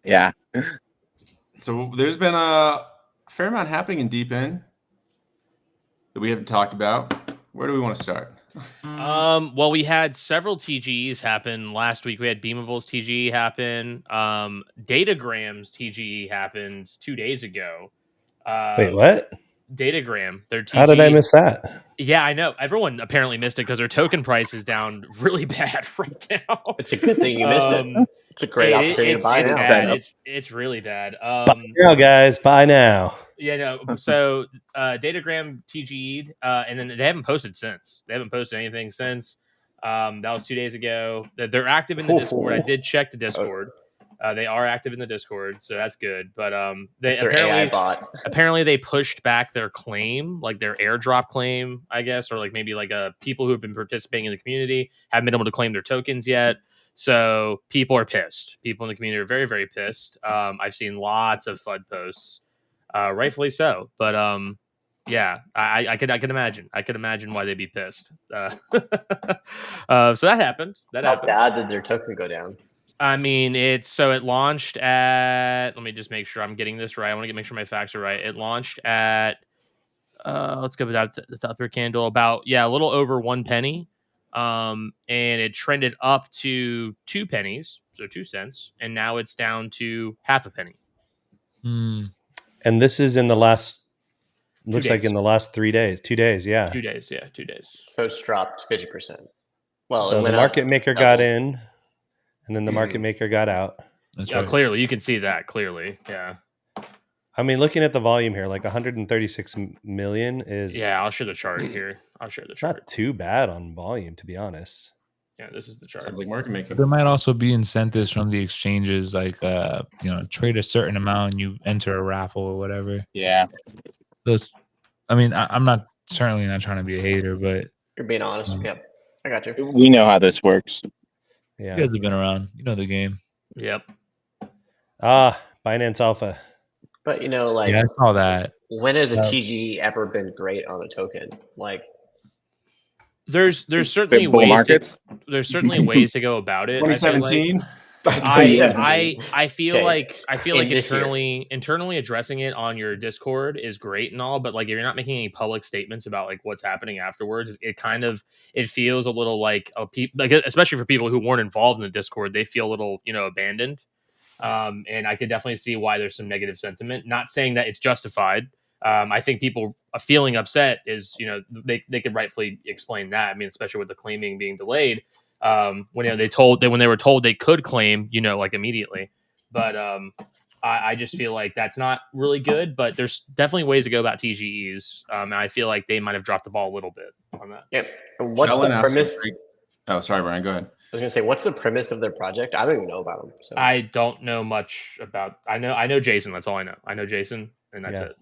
F: So there's been a fair amount happening in DeepN that we haven't talked about. Where do we want to start?
A: Well, we had several TGEs happen last week. We had Beamable's TGE happen. Datagram's TGE happened 2 days ago.
G: Wait, what?
A: Datagram, their TGE.
G: How did I miss that?
A: Yeah, I know. Everyone apparently missed it because their token price is down really bad right now.
E: It's a good thing you missed it. It's a great opportunity to buy now.
A: It's really bad.
G: Buy now, guys. Buy now.
A: Yeah, no. So Datagram TGE'd, and then they haven't posted since. They haven't posted anything since. That was 2 days ago. They're active in the Discord. I did check the Discord. They are active in the Discord, so that's good. But they apparently they pushed back their claim, like their airdrop claim, I guess, or like maybe like people who have been participating in the community haven't been able to claim their tokens yet. So people are pissed. People in the community are very, very pissed. I've seen lots of FUD posts, rightfully so. But yeah, I could imagine. I could imagine why they'd be pissed. So that happened.
E: How bad did their token go down?
A: I mean, it launched at. Let me just make sure I'm getting this right. I want to make sure my facts are right. It launched at. Let's go without the upper candle. About a little over 1 penny. And it trended up to 2 pennies, so 2 cents, and now it's down to half a penny.
G: And this is in the last. Looks like in the last 3 days, 2 days, yeah.
A: 2 days, yeah, 2 days.
E: Post dropped 50%. Well,
G: so the market maker got in, and then the market maker got out.
B: That's
A: right. Clearly, you can see that clearly. Yeah.
G: I mean, looking at the volume here, like 136 million is.
A: Yeah, I'll show the chart here. I'll share the chart.
G: Not too bad on volume, to be honest.
A: Yeah, this is the chart.
F: Sounds like market making.
B: There might also be incentives from the exchanges, like trade a certain amount and you enter a raffle or whatever.
D: Yeah.
B: Those. I mean, I'm certainly not trying to be a hater, but
E: you're being honest. Yep, I got you.
D: We know how this works.
G: Yeah,
B: you guys have been around. You know the game.
A: Yep.
G: Binance Alpha.
E: But like,
B: Yeah, I saw that.
E: when has a TGE ever been great on a token? Like,
A: there's certainly
D: bull
A: ways
D: markets.
A: there's certainly ways to go about it. I feel like.
F: 2017.
A: I feel
E: Okay.
A: like
E: In this year.
A: internally addressing it on your Discord is great and all, but like if you're not making any public statements about like what's happening afterwards, it feels a little like especially for people who weren't involved in the Discord, they feel a little abandoned. And I could definitely see why there's some negative sentiment. Not saying that it's justified. I think people feeling upset is they could rightfully explain that. I mean, especially with the claiming being delayed. When when they were told they could claim, like immediately, but I just feel like that's not really good. But there's definitely ways to go about TGEs, and I feel like they might have dropped the ball a little bit on that.
E: Yeah. What's
F: Sheldon
E: the
F: asked for
E: premise?
F: Oh, sorry, Brian. Go ahead.
E: I was gonna say, what's the premise of their project? I don't even know about them. So.
A: I don't know much about. I know Jason. That's all I know. I know Jason, and that's it.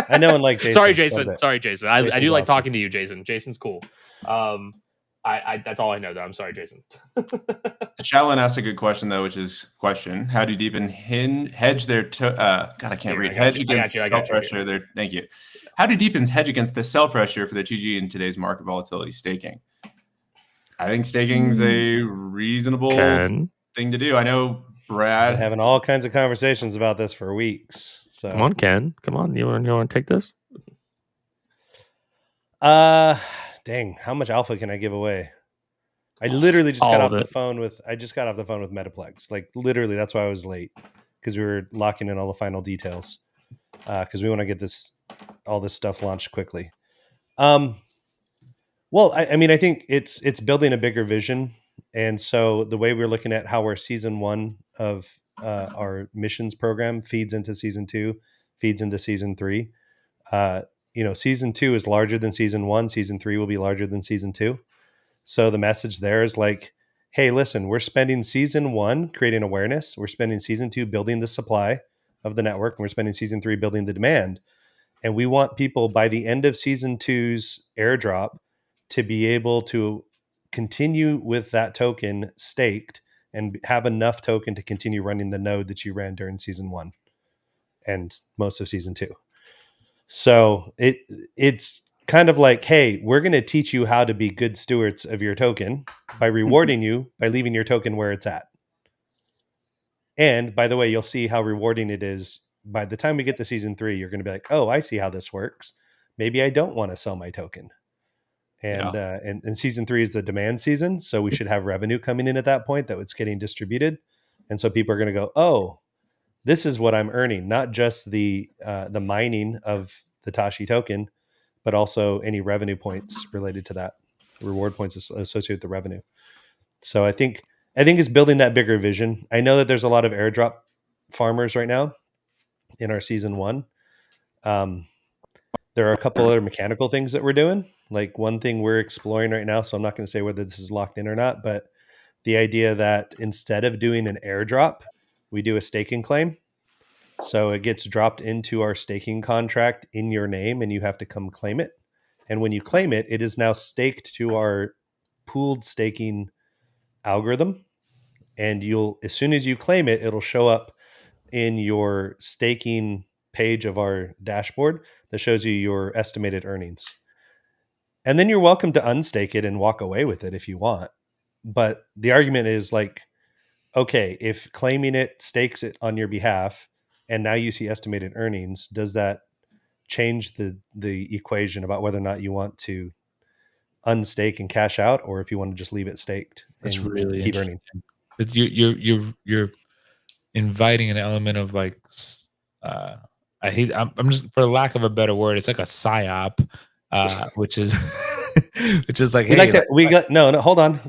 G: I know and like Jason.
A: Sorry, Jason. I do
G: Jason's
A: like
G: awesome.
A: talking to you, Jason. Jason's cool. I that's all I know though. I'm sorry, Jason.
F: Sheldon asked a good question though, which is how do deep and hedge their God, I can't read. Hedge against sell pressure. There. Thank you. How do deepens hedge against the sell pressure for the TG in today's market volatility staking? I think staking is a reasonable thing to do. I know Brad
G: been having all kinds of conversations about this for weeks. So
A: come on, Ken. Come on. You want to take this?
G: Dang, how much alpha can I give away? I literally just got off the phone with Metaplex. Like literally, that's why I was late, because we were locking in all the final details. Because we want to get all this stuff launched quickly. Well, I mean, I think it's building a bigger vision, and so the way we're looking at how our season 1 of our missions program feeds into season 2, feeds into season 3. Season 2 is larger than season 1. Season 3 will be larger than season 2. So the message there is like, hey, listen, we're spending season 1 creating awareness. We're spending season 2 building the supply of the network. And we're spending season 3 building the demand. And we want people by the end of season 2's airdrop to be able to continue with that token staked and have enough token to continue running the node that you ran during season 1 and most of season 2. So it's kind of like, hey, we're going to teach you how to be good stewards of your token by rewarding you by leaving your token where it's at. And by the way, you'll see how rewarding it is. By the time we get to season 3, you're going to be like, oh, I see how this works. Maybe I don't want to sell my token. And season 3 is the demand season. So we should have revenue coming in at that point that it's getting distributed. And so people are going to go, oh, this is what I'm earning, not just the mining of the Tashi token, but also any revenue points related to that, reward points associated with the revenue. So I think it's building that bigger vision. I know that there's a lot of airdrop farmers right now in our season 1. There are a couple other mechanical things that we're doing. Like one thing we're exploring right now, so I'm not going to say whether this is locked in or not, but the idea that instead of doing an airdrop, we do a staking claim. So it gets dropped into our staking contract in your name and you have to come claim it. And when you claim it, it is now staked to our pooled staking algorithm. And as soon as you claim it, it'll show up in your staking page of our dashboard that shows you your estimated earnings. And then you're welcome to unstake it and walk away with it if you want. But the argument is like, okay, if claiming it stakes it on your behalf and now you see estimated earnings, does that change the equation about whether or not you want to unstake and cash out, or if you want to just leave it staked
B: That's
G: and
B: really
G: keep earning?
B: But you're inviting an element of like I'm just, for lack of a better word, it's like a psyop, which is like,
G: no, hold on.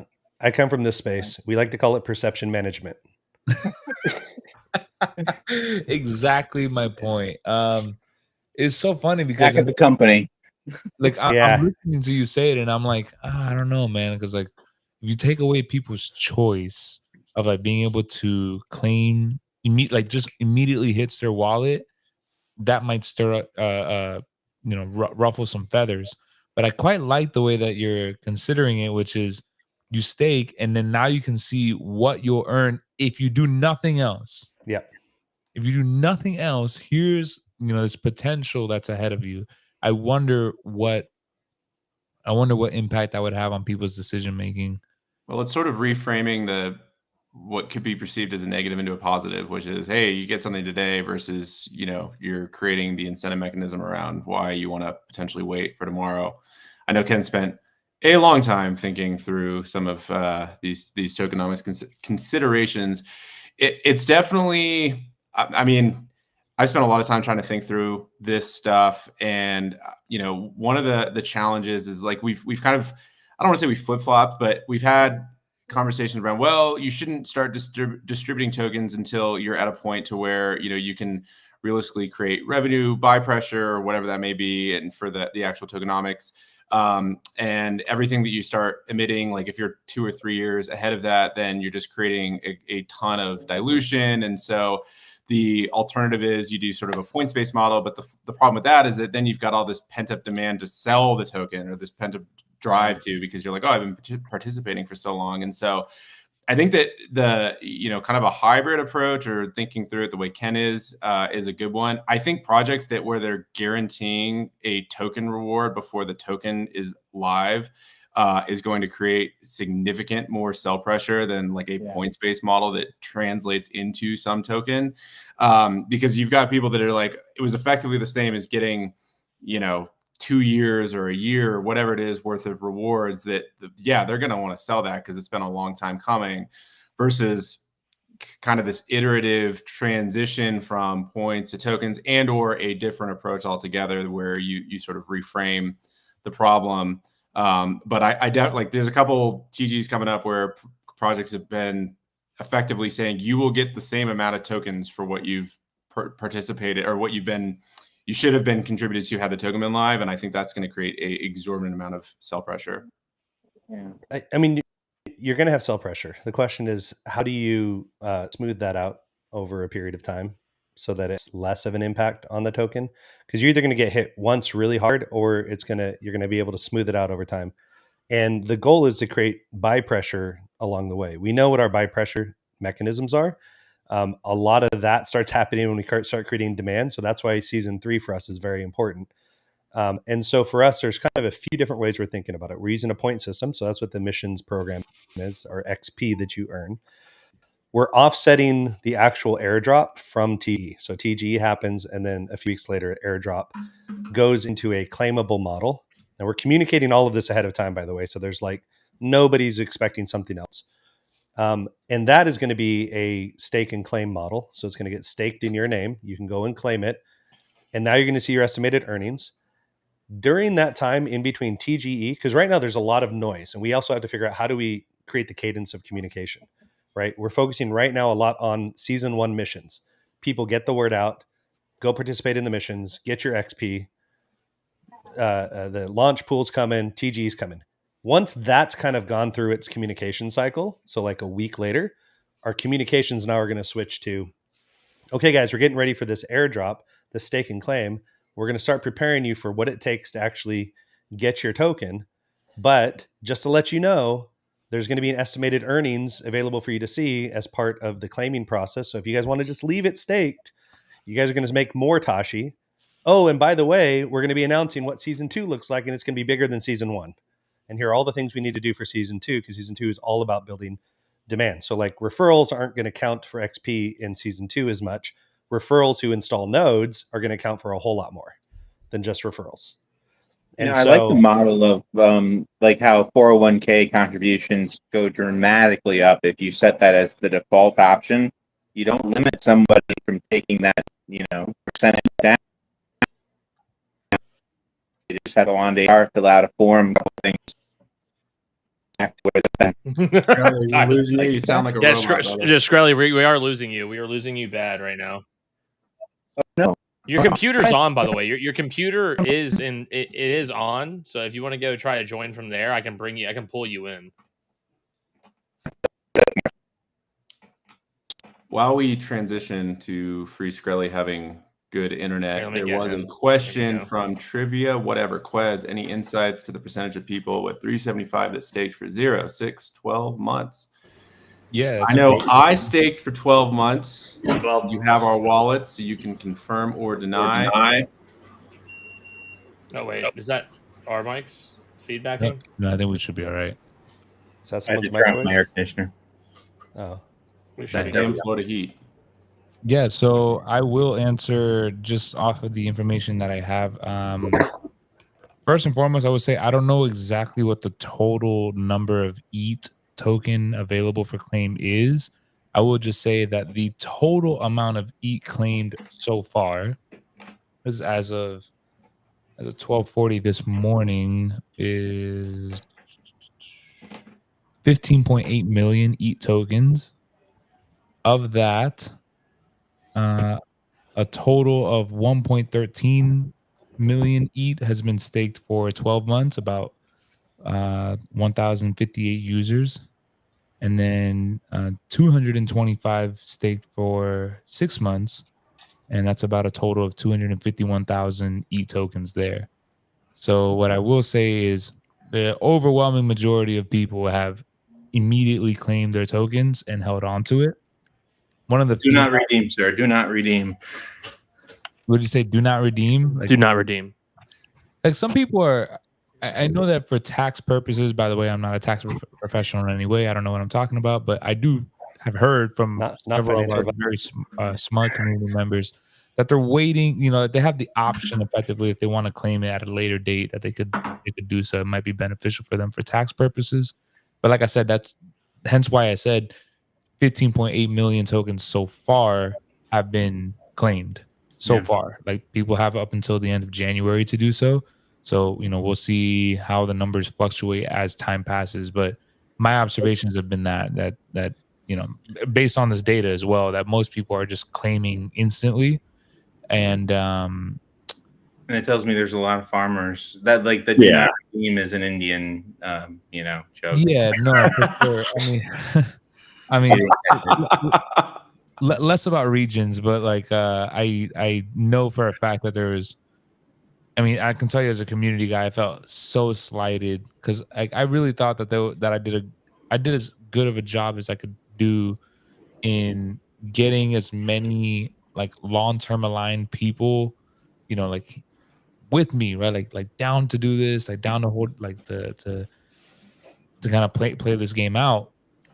G: I come from this space. We like to call it perception management.
B: Exactly my point. It's so funny because
D: back at the company,
B: like I'm listening to you say it, and I'm like, I don't know, man, because like if you take away people's choice of like being able to claim just immediately hits their wallet, that might stir up, ruffle some feathers. But I quite like the way that you're considering it, which is you stake, and then now you can see what you'll earn if you do nothing else.
G: Yeah.
B: if you do nothing else, here's, this potential that's ahead of you. I wonder what impact that would have on people's decision making.
F: Well, it's sort of reframing what could be perceived as a negative into a positive, which is, hey, you get something today versus, you're creating the incentive mechanism around why you want to potentially wait for tomorrow. I know Ken spent a long time thinking through some of these tokenomics considerations. It's definitely, I mean, I spent a lot of time trying to think through this stuff, and one of the challenges is like we've kind of, I don't want to say we flip-flopped, but we've had conversations around, well, you shouldn't start distributing tokens until you're at a point to where you can realistically create revenue by pressure or whatever that may be, and for the actual tokenomics. And everything that you start emitting, like if you're 2 or 3 years ahead of that, then you're just creating a ton of dilution. And so the alternative is you do sort of a points-based model, but the problem with that is that then you've got all this pent-up demand to sell the token, or this pent-up drive to, because you're like, oh, I've been participating for so long. And so I think that the kind of a hybrid approach, or thinking through it the way Ken is a good one. I think projects where they're guaranteeing a token reward before the token is live is going to create significant more sell pressure than like a points-based model that translates into some token, because you've got people that are like, it was effectively the same as getting 2 years or a year or whatever it is worth of rewards, that they're going to want to sell that because it's been a long time coming, versus kind of this iterative transition from points to tokens, and or a different approach altogether where you sort of reframe the problem. But I doubt, like, there's a couple TGs coming up where projects have been effectively saying you will get the same amount of tokens for what you've participated, or what you should have been contributed to had the token been live. And I think that's going to create a exorbitant amount of sell pressure.
G: Yeah. I mean, you're going to have sell pressure. The question is, how do you smooth that out over a period of time so that it's less of an impact on the token? Because you're either going to get hit once really hard, or you're going to be able to smooth it out over time. And the goal is to create buy pressure along the way. We know what our buy pressure mechanisms are. A lot of that starts happening when we start creating demand. So that's why season 3 for us is very important. And so for us, there's kind of a few different ways we're thinking about it. We're using a point system. So that's what the missions program is, or XP that you earn. We're offsetting the actual airdrop from TGE. So TGE happens, and then a few weeks later, airdrop goes into a claimable model. And we're communicating all of this ahead of time, by the way. So there's like, nobody's expecting something else. And that is going to be a stake and claim model. So it's going to get staked in your name. You can go and claim it. And now you're going to see your estimated earnings. During that time in between TGE, because right now there's a lot of noise, and we also have to figure out how do we create the cadence of communication, right? We're focusing right now a lot on season 1 missions. People get the word out, go participate in the missions, get your XP. The launch pool's coming, TGE's coming. Once that's kind of gone through its communication cycle, so like a week later, our communications now are going to switch to, okay, guys, we're getting ready for this airdrop, the stake and claim. We're going to start preparing you for what it takes to actually get your token. But just to let you know, there's going to be an estimated earnings available for you to see as part of the claiming process. So if you guys want to just leave it staked, you guys are going to make more Tashi. Oh, and by the way, we're going to be announcing what season 2 looks like, and it's going to be bigger than season 1. And here are all the things we need to do for season 2, because season 2 is all about building demand. So like referrals aren't going to count for XP in season 2 as much. Referrals who install nodes are going to count for a whole lot more than just referrals. And
D: I like the model of like how 401k contributions go dramatically up if you set that as the default option. You don't limit somebody from taking that, percentage down. You just settle on to fill out a form, couple things.
F: You sound like a robot.
A: Skrelly, we are losing you. We are losing you bad right now.
D: Oh, no.
A: Your computer's on, by the way. Your computer is it is on. So if you want to go try to join from there, I can pull you in.
F: While we transition to Free Skrelly having good internet, there was a question from Trivia, whatever, Quez, any insights to the percentage of people with 375 that staked for 0, 6, 12 months?
B: Yeah,
F: I know I staked for 12 months.
E: Well,
F: You have our wallets, so you can confirm or deny.
A: Oh wait, is that our mics feedbacking?
B: No, I think we should be all right.
G: Is that
D: I had
G: someone's
D: to turn off
G: microwave?
D: my air conditioner.
G: Oh,
A: We should
F: That
A: be
F: damn
A: good.
F: Florida heat.
B: Yeah, so I will answer just off of the information that I have. First and foremost, I would say I don't know exactly what the total number of EAT token available for claim is. I will just say that the total amount of EAT claimed so far is as of 12:40 this morning is 15.8 million EAT tokens. Of that, a total of 1.13 million EAT has been staked for 12 months, about 1,058 users. And then 225 staked for 6 months. And that's about a total of 251,000 EAT tokens there. So what I will say is the overwhelming majority of people have immediately claimed their tokens and held on to it. One of the
D: Do not redeem, sir. Do not redeem.
B: Would you say do not redeem? Like,
A: Do not redeem.
B: like some people are. I know that for tax purposes. By the way, I'm not a tax professional in any way. I don't know what I'm talking about, but I do have heard from
G: not
B: several of
G: financial
B: our very smart community members that they're waiting. You know, that they have the option effectively if they want to claim it at a later date that they could do so. It might be beneficial for them for tax purposes. But like I said, that's hence why I said 15.8 million tokens so far have been claimed so far. Like people have up until the end of January to do so. So, you know, we'll see how the numbers fluctuate as time passes. But my observations have been that, you know, based on this data as well, that most people are just claiming instantly. And
D: it tells me there's a lot of farmers that like the do not redeem is an Indian, you know, joke.
B: Yeah, no, for sure. I mean, less about regions, but like I know for a fact that there was. I mean, I can tell you as a community guy, I felt so slighted because I really thought that I did as good of a job as I could do in getting as many like long-term aligned people, you know, like with me, right? Like down to do this, like down to hold, like to kind of play this game out.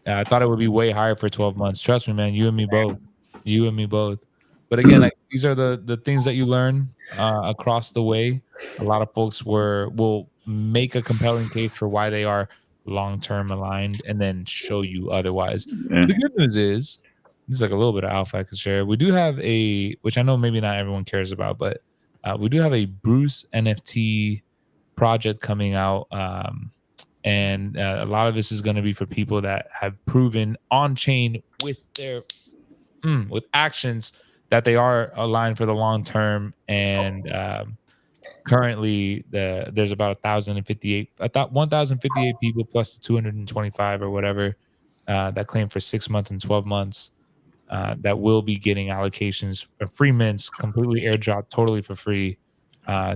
B: I thought it would be way higher for 12 months. Trust me, man. You and me both. You and me both. But again, like these are the things that you learn across the way. A lot of folks will make a compelling case for why they are long-term aligned and then show you otherwise.
C: Yeah.
B: The good news is this is like a little bit of alpha I could share. We do have which I know maybe not everyone cares about, but we do have a Bruce NFT project coming out. And a lot of this is going to be for people that have proven on chain with their with actions that they are aligned for the long term. And currently, there's about 1,058 people plus the 225 or whatever that claim for 6 months and 12 months that will be getting allocations for free mints, completely airdrop, totally for free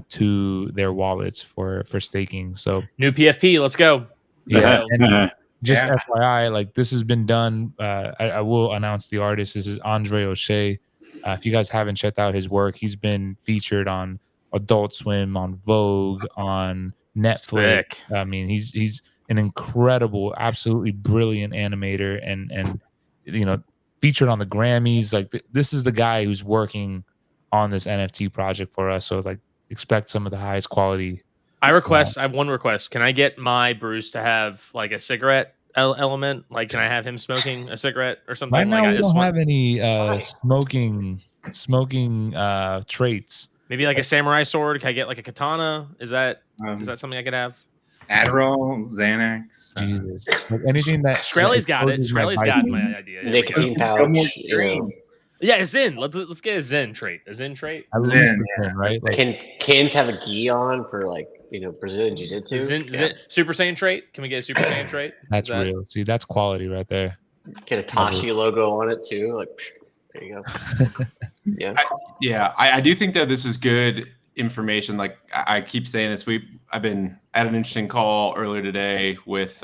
B: to their wallets for staking. So
A: New PFP, let's go.
B: yeah, and just
D: Yeah.
B: FYI, like this has been done. I will announce the artist. This is Andre O'Shea. If you guys haven't checked out his work, he's been featured on Adult Swim, on Vogue, on Netflix.
A: Sick.
B: I mean, he's an incredible, absolutely brilliant animator, and you know, featured on the Grammys. Like this is the guy who's working on this NFT project for us. So like, expect some of the highest quality.
A: I have one request. Can I get my Bruce to have like a cigarette element? Like, can I have him smoking a cigarette or something?
B: Right now,
A: like,
B: we don't have any smoking traits.
A: Maybe like a samurai sword. Can I get like a katana? Is that
D: Um,
A: something I could have?
D: Adderall, Xanax.
B: Jesus, like anything that
A: Shkreli's got it.
B: exposes my
A: Shkreli's got
B: vitamins.
A: my idea. There we go.
E: Nicotine
D: Go more
E: pouch. You know.
D: extreme.
A: Yeah, a Zen. Let's get a Zen trait. A Zen trait.
B: At least
D: Zen,
B: the thing, right? Like,
E: Can Kins have a gi on for like Brazilian jiu-jitsu?
A: Zen Super Saiyan trait. Can we get a Super Saiyan trait?
B: that's real. See, that's quality right there.
E: Get a Tashi logo on it too. Like, there you go. Yeah.
F: I do think that this is good information. Like I keep saying this, I had an interesting call earlier today with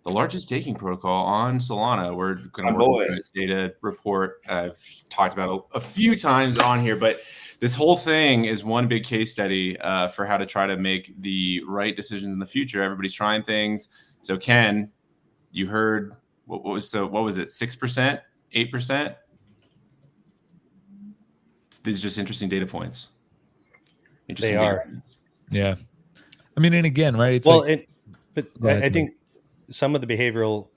F: the largest staking protocol on Solana. We're going to
D: My
F: work with
D: boys.
F: a data report I've talked about a few times on here, but this whole thing is one big case study for how to try to make the right decisions in the future. Everybody's trying things. So Ken, you heard what was it? 6%, 8%? These are just interesting data points.
G: They are.
B: Yeah. I mean, and again, right? It's
G: Well,
B: Go ahead,
G: I
B: Tim.
G: think some of the behavioral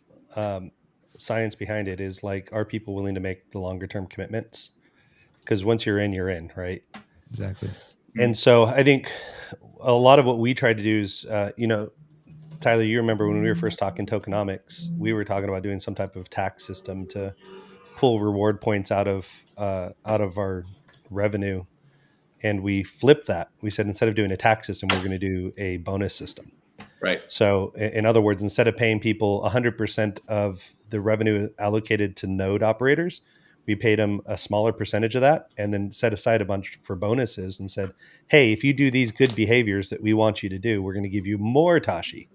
G: science behind it is like, are people willing to make the longer term commitments? Because once you're in, right?
B: Exactly.
G: And so I think a lot of what we tried to do is, Tyler, you remember when we were first talking tokenomics, we were talking about doing some type of tax system to pull reward points out of our revenue. And we flipped that. We said, instead of doing a tax system, we're going to do a bonus system.
F: Right.
G: So in other words, instead of paying people 100% of the revenue allocated to node operators, we paid them a smaller percentage of that and then set aside a bunch for bonuses and said, hey, if you do these good behaviors that we want you to do, we're going to give you more Tashi.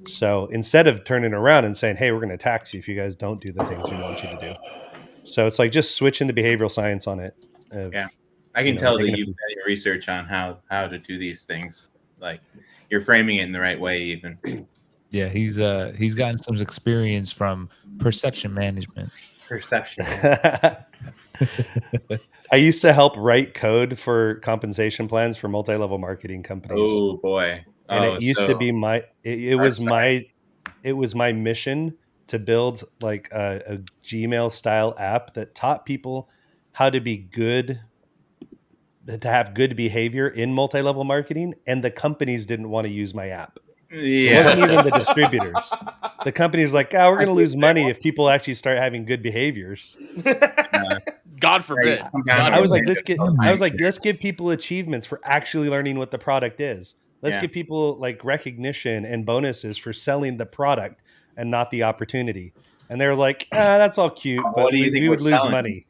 G: So instead of turning around and saying, hey, we're going to tax you if you guys don't do the things we want you to do. So it's like just switching the behavioral science on it.
D: Yeah. I can tell that you've done your research on how to do these things. Like, you're framing it in the right way, even.
B: Yeah, he's gotten some experience from perception management.
D: Perception.
G: I used to help write code for compensation plans for multi-level marketing companies.
D: Oh boy.
G: And it used to be it was my mission to build like a Gmail style app that taught people how to be good, to have good behavior in multi-level marketing, and the companies didn't want to use my app.
D: Yeah.
G: It wasn't even the distributors. The company was like, we're going to lose money if people actually start having good behaviors.
A: God forbid.
G: I was like, let's give people achievements for actually learning what the product is. Let's give people like recognition and bonuses for selling the product and not the opportunity. And they're like, that's all cute, but we would lose money.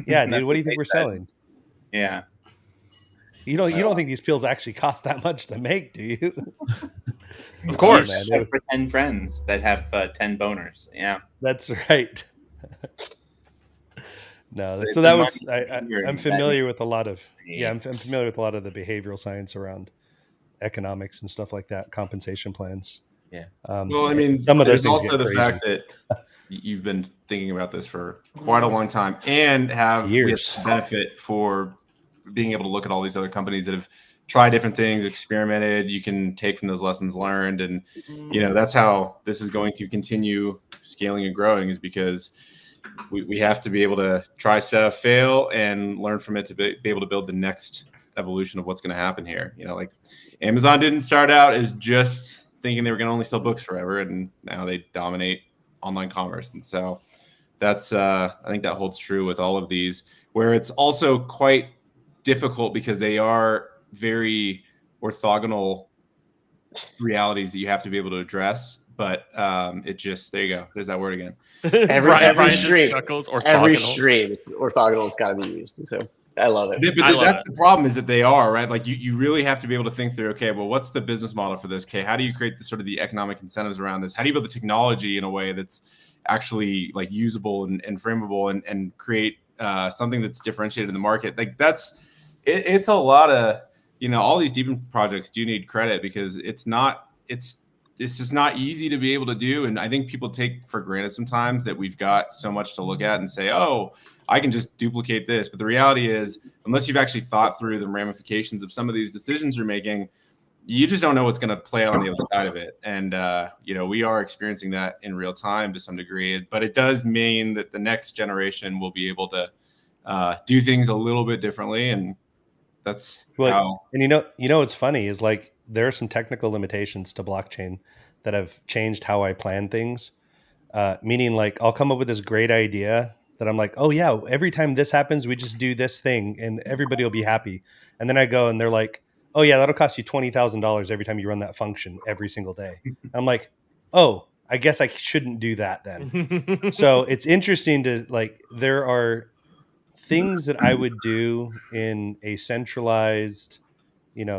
G: Yeah, dude, what do you think we're selling?
D: Yeah.
G: You don't think these pills actually cost that much to make, do you?
A: Of course.
D: Man, for 10 friends that have 10 boners. Yeah.
G: That's right. No, so that was I'm familiar with a lot of I'm familiar with a lot of the behavioral science around economics and stuff like that, compensation plans.
D: Yeah.
F: Well, I mean,
G: some of those
F: there's
G: things
F: also
G: get
F: the fact that you've been thinking about this for quite a long time and have
G: years
F: benefit for being able to look at all these other companies that have tried different things, experimented. You can take from those lessons learned, and that's how this is going to continue scaling and growing, is because we have to be able to try stuff, fail, and learn from it to be able to build the next evolution of what's going to happen here. Like Amazon didn't start out as just thinking they were going to only sell books forever, and now they dominate online commerce. And so that's I think that holds true with all of these, where it's also quite difficult because they are very orthogonal realities that you have to be able to address. But it just, there you go. There's that word again.
E: Every stream,
A: chuckles,
E: every stream, it's orthogonal. It's got to be used. So I love it.
F: But that's the problem, is that they are, right? Like you really have to be able to think through, okay, well, what's the business model for this? Okay, how do you create the sort of the economic incentives around this? How do you build the technology in a way that's actually like usable and frameable and create something that's differentiated in the market? Like it's a lot of, all these deep projects do need credit, because it's just not easy to be able to do. And I think people take for granted sometimes that we've got so much to look at and say, oh, I can just duplicate this. But the reality is, unless you've actually thought through the ramifications of some of these decisions you're making, you just don't know what's going to play out on the other side of it. And, we are experiencing that in real time to some degree, but it does mean that the next generation will be able to do things a little bit differently. And that's how.
G: And what's funny is, like, there are some technical limitations to blockchain that have changed how I plan things. Meaning, like, I'll come up with this great idea that I'm like, oh yeah, every time this happens, we just do this thing and everybody will be happy. And then I go and they're like, oh yeah, that'll cost you $20,000 every time you run that function every single day. I'm like, oh, I guess I shouldn't do that then. So it's interesting to, like, there are things that I would do in a centralized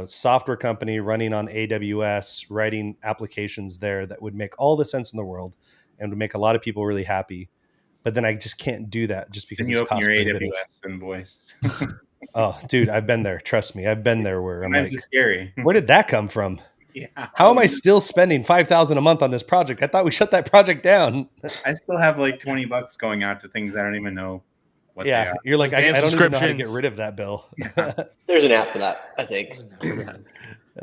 G: software company running on AWS, writing applications there that would make all the sense in the world and would make a lot of people really happy. But then I just can't do that just because
D: Can you
G: it's
D: open
G: cost
D: your
G: prohibitive.
D: AWS invoice?
G: Oh, dude, I've been there. Trust me, I've been there where I'm
D: Sometimes
G: like,
D: it's scary.
G: where did that come from?
D: Yeah.
G: How am I still spending $5,000 a month on this project? I thought we shut that project down.
D: I still have like $20 going out to things I don't even know what they are.
G: You're like, I
A: Damn
G: don't even know how to get
A: subscriptions.
G: rid of that bill.
D: Yeah.
E: There's an app for that, I think.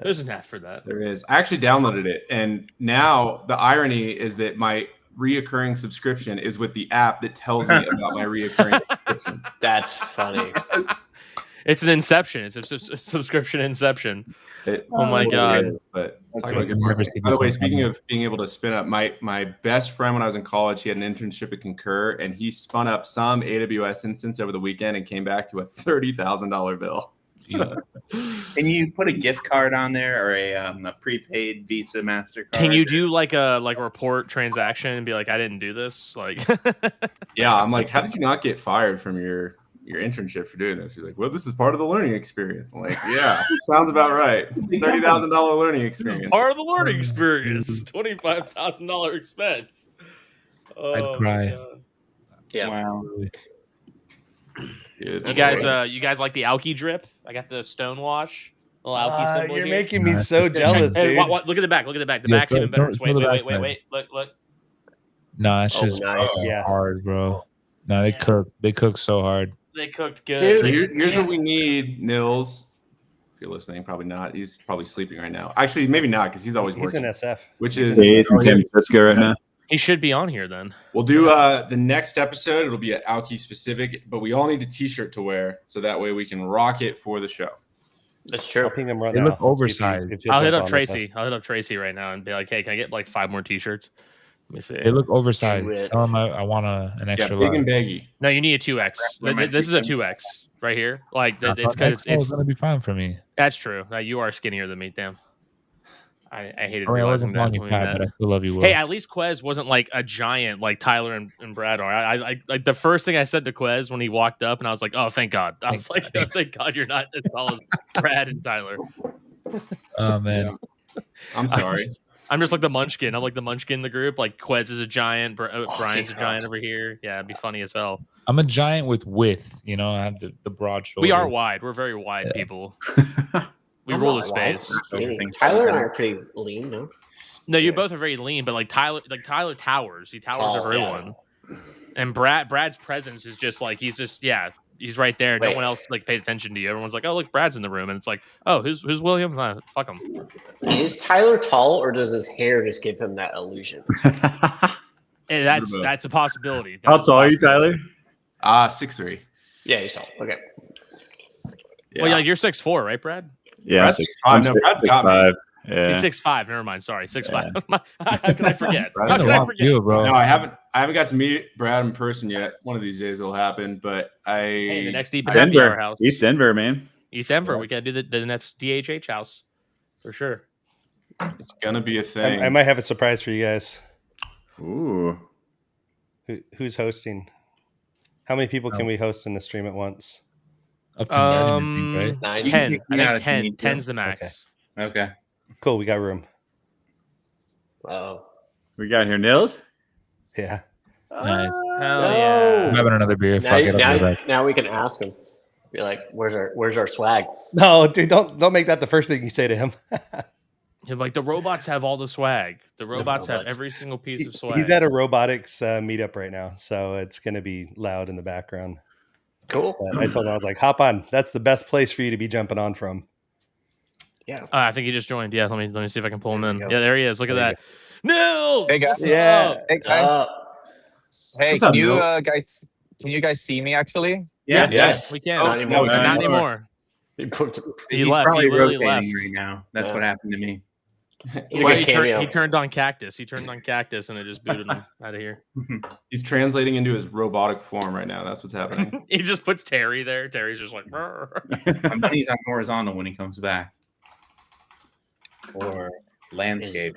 A: There's an app for that.
F: There is. I actually downloaded it, and now the irony is that my reoccurring subscription is with the app that tells me about my reoccurring subscriptions.
E: That's funny.
A: It's an inception. It's a subscription inception.
F: Oh
A: my God.
F: Is, but
B: That's
F: by the way, speaking of being able to spin up, my best friend when I was in college, he had an internship at Concur, and he spun up some AWS instance over the weekend and came back to a $30,000 bill.
D: Can you put a gift card on there or a prepaid Visa, MasterCard?
A: Can you do like a report transaction and be like, I didn't do this? Like,
F: yeah, I'm like, how did you not get fired from your internship for doing this? He's like, well, this is part of the learning experience. I'm like, yeah, sounds about right. $30,000 learning experience.
A: Part of the learning experience. $25,000 expense.
B: I'd cry.
E: Yeah.
D: Wow.
A: You guys like the Alki drip? I got the Stonewash. Little Alki symbol
G: You're
A: here.
G: making me so jealous,
A: Hey,
G: dude.
A: look at the back. Look at the back. The
B: Yeah,
A: back's even better.
B: show
A: Wait.
B: the
A: Look.
B: No, that's
E: Oh,
B: just
E: nice.
G: Yeah.
B: hard, bro. No, they cook so hard.
A: They cooked good.
F: Here's what we need, Nils. If you're listening, probably not. He's probably sleeping right now. Actually, maybe not, because he's always
G: He's
F: working.
G: in SF.
F: Which
C: Yeah,
F: is
C: it's in San Francisco right now.
A: He should be on here then.
F: we'll do the next episode. It'll be an Alki specific, but we all need a T-shirt to wear, so that way we can rock it for the show.
E: That's
G: I'll
E: true.
G: ping him right
B: They
G: now.
B: look oversized.
G: If he'll
A: I'll hit
G: jump
A: up
G: on with us.
A: Tracy. I'll hit up Tracy right now and be like, hey, can I get like 5 more T-shirts? Let me see.
B: They look oversized.
E: Do it.
B: Tell them I want an
F: Yeah,
B: extra
F: big
B: large.
F: and baggy.
A: No, you need a 2X.
D: Where am I
A: This is a
D: keeping?
A: 2X right here. Like
B: I
A: it's
B: thought
A: because
B: XL was
A: it's
B: gonna be fine for me.
A: that's true. You are skinnier than me. Damn. I hated
B: I mean, I
A: realizing
B: wasn't calling you
A: that.
B: fat, but I still love you. Will.
A: Hey, at least Quez wasn't like a giant like Tyler and Brad are. I like the first thing I said to Quez when he walked up, and I was like, "Oh, thank God!" I was like, oh, "Thank God you're not as tall as Brad and Tyler."
B: Oh man,
F: I'm sorry.
A: I'm just like the Munchkin. I'm like the Munchkin in the group. Like Quez is a giant, Brian's a giant over here. Yeah, it'd be funny as hell.
B: I'm a giant with width. You know, I have the broad shoulder.
A: We are wide. We're very wide people. We
E: I'm
A: rule
E: not
A: the
E: wide.
A: space.
E: I'm skinny.
D: Everything's
E: Tyler and I
D: better.
E: are pretty lean, no?
A: No, you
E: Yeah.
A: both are very lean, but like Tyler towers. He towers
E: Oh,
A: over
E: yeah.
A: everyone. And Brad's presence is just like he's right there. No
E: Wait.
A: one else like pays attention to you. Everyone's like, oh look, Brad's in the room, and it's like, oh, who's William? Fuck him.
E: Is Tyler tall, or does his hair just give him that illusion?
A: And that's a possibility.
C: How
A: That's a
C: tall are you,
A: possibility.
C: Tyler?
F: 6'3".
E: Yeah, he's tall. Okay.
F: Yeah.
A: Well, yeah, you're 6'4", right, Brad?
C: Yeah,
F: Brad's 6'5". No, Brad's got me.
C: 6'5". Yeah.
A: He's 6'5". Never mind. Sorry, 6'5". How can I forget?
F: Brad's
A: How
B: the
A: can I
B: wrong
A: forget?
B: view, bro.
F: No, I haven't got to meet Brad in person yet. One of these days it'll happen, but
A: Hey, the next Deep and Happy Hour
C: Denver.
A: house.
C: East Denver, man.
A: East Denver. We gotta do the next DHH house for sure.
F: it's gonna be a thing.
G: I might have a surprise for you guys.
C: Ooh.
G: Who's hosting? How many people can we host in the stream at once?
B: Up to 10, I think, right?
E: 90.
A: 10.
D: You
A: I
D: got
A: think
D: it,
A: 10.
D: you need to.
A: 10's the max.
D: Okay.
G: Cool, we got room.
E: Oh.
C: We got here Nils.
G: Yeah.
B: Nice.
A: Hell
B: I'm
A: yeah.
B: having another beer. Fuck it. I'll be back.
E: Now we can ask him. Be like, where's our swag?
G: No, dude, don't make that the first thing you say to him.
A: Yeah, like the robots have all the swag. The robots have
E: robots.
A: every single piece of swag.
G: He's at a robotics meetup right now, so it's going to be loud in the background.
E: Cool.
G: But I told him, I was like, hop on. That's the best place for you to be jumping on from.
E: Yeah.
A: I think he just joined. Yeah, let me see if I can pull him
E: There
A: in.
E: you go.
A: Yeah, there he is. Look at
G: There you
A: that. Nils!
H: Hey, guys.
A: What's
G: Yeah.
A: up?
H: Hey guys, hey,
C: What's up,
H: can you
C: Nils?
H: can you guys see me actually?
D: Yeah.
E: Yes.
A: We can.
F: Oh,
E: Not anymore.
F: no,
A: Not
F: anymore.
A: anymore. He
D: He's
A: left.
D: probably
A: He literally
D: rotating
A: left.
D: right now. That's
E: Yeah.
D: what happened to me.
E: He's a
A: Well,
E: good cameo.
A: he turned on Cactus. He turned on Cactus, and it just booted him out of here.
F: He's translating into his robotic form right now. That's what's happening.
A: He just puts Terry there. Terry's just like, "Brr."
D: I'm when he's on horizontal when he comes back. Or landscape.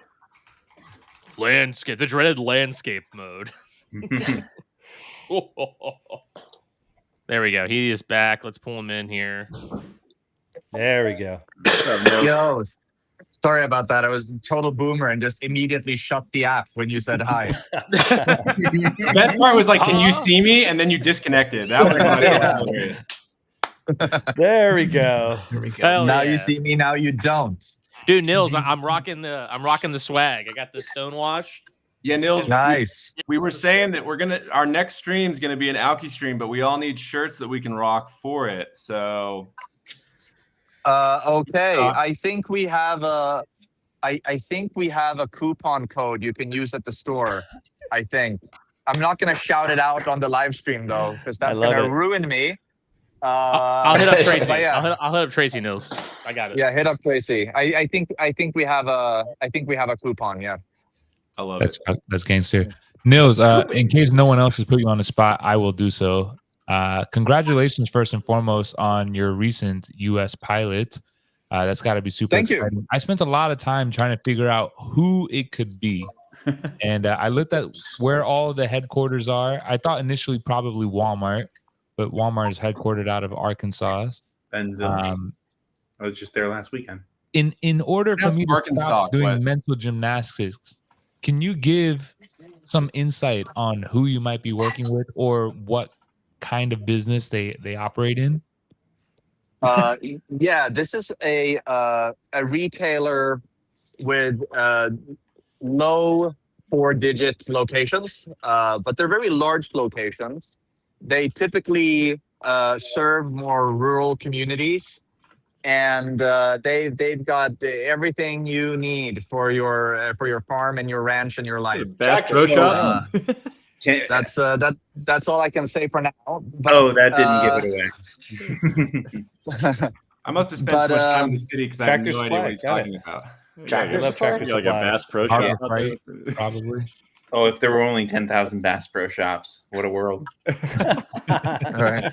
A: Landscape. The dreaded landscape mode. There we go. He is back. Let's pull him in here.
G: There we go.
H: Yo, sorry about that. I was a total boomer and just immediately shut the app when you said hi.
F: The best part was like, can you see me? And then you disconnected. That was what I thought was hilarious.
G: There we go.
A: Hell
H: Now
A: yeah.
H: you see me, now you don't.
A: Dude, Nils, I'm rocking the swag. I got the stonewashed.
F: Yeah, Nils.
H: Nice.
F: We were saying that our next stream is going to be an Alki stream, but we all need shirts that we can rock for it. So,
H: Okay. I think we have a coupon code you can use at the store. I think. I'm not gonna shout it out on the live stream though, because that's gonna ruin me.
A: I'll hit up Tracy.
H: Yeah.
A: I'll hit up Tracy, Nils. I got it.
H: Yeah, hit up Tracy. I think we have a coupon. Yeah.
F: I love it.
B: That's gangster. Nils, in case no one else has put you on the spot, I will do so. Congratulations, first and foremost, on your recent U.S. pilot. That's got to be super exciting. You. I spent a lot of time trying to figure out who it could be. And I looked at where all the headquarters are. I thought initially probably Walmart, but Walmart is headquartered out of Arkansas.
D: And I was just there last weekend.
B: In order for me to stop doing mental gymnastics, can you give some insight on who you might be working with or what kind of business they operate in?
H: Yeah, this is a retailer with low 4-digit locations, but they're very large locations. They typically serve more rural communities, and they've got everything you need for your farm and your ranch and your life.
C: Bass Pro Shop.
H: That's all I can say for now.
D: But, that didn't give it away.
F: I must have spent too much time in the city because I have no idea what he's talking about.
C: Tractor Supply? Like a Bass Pro Shop?
B: Probably.
D: Oh, if there were only 10,000 Bass Pro Shops, what a world.
H: All right.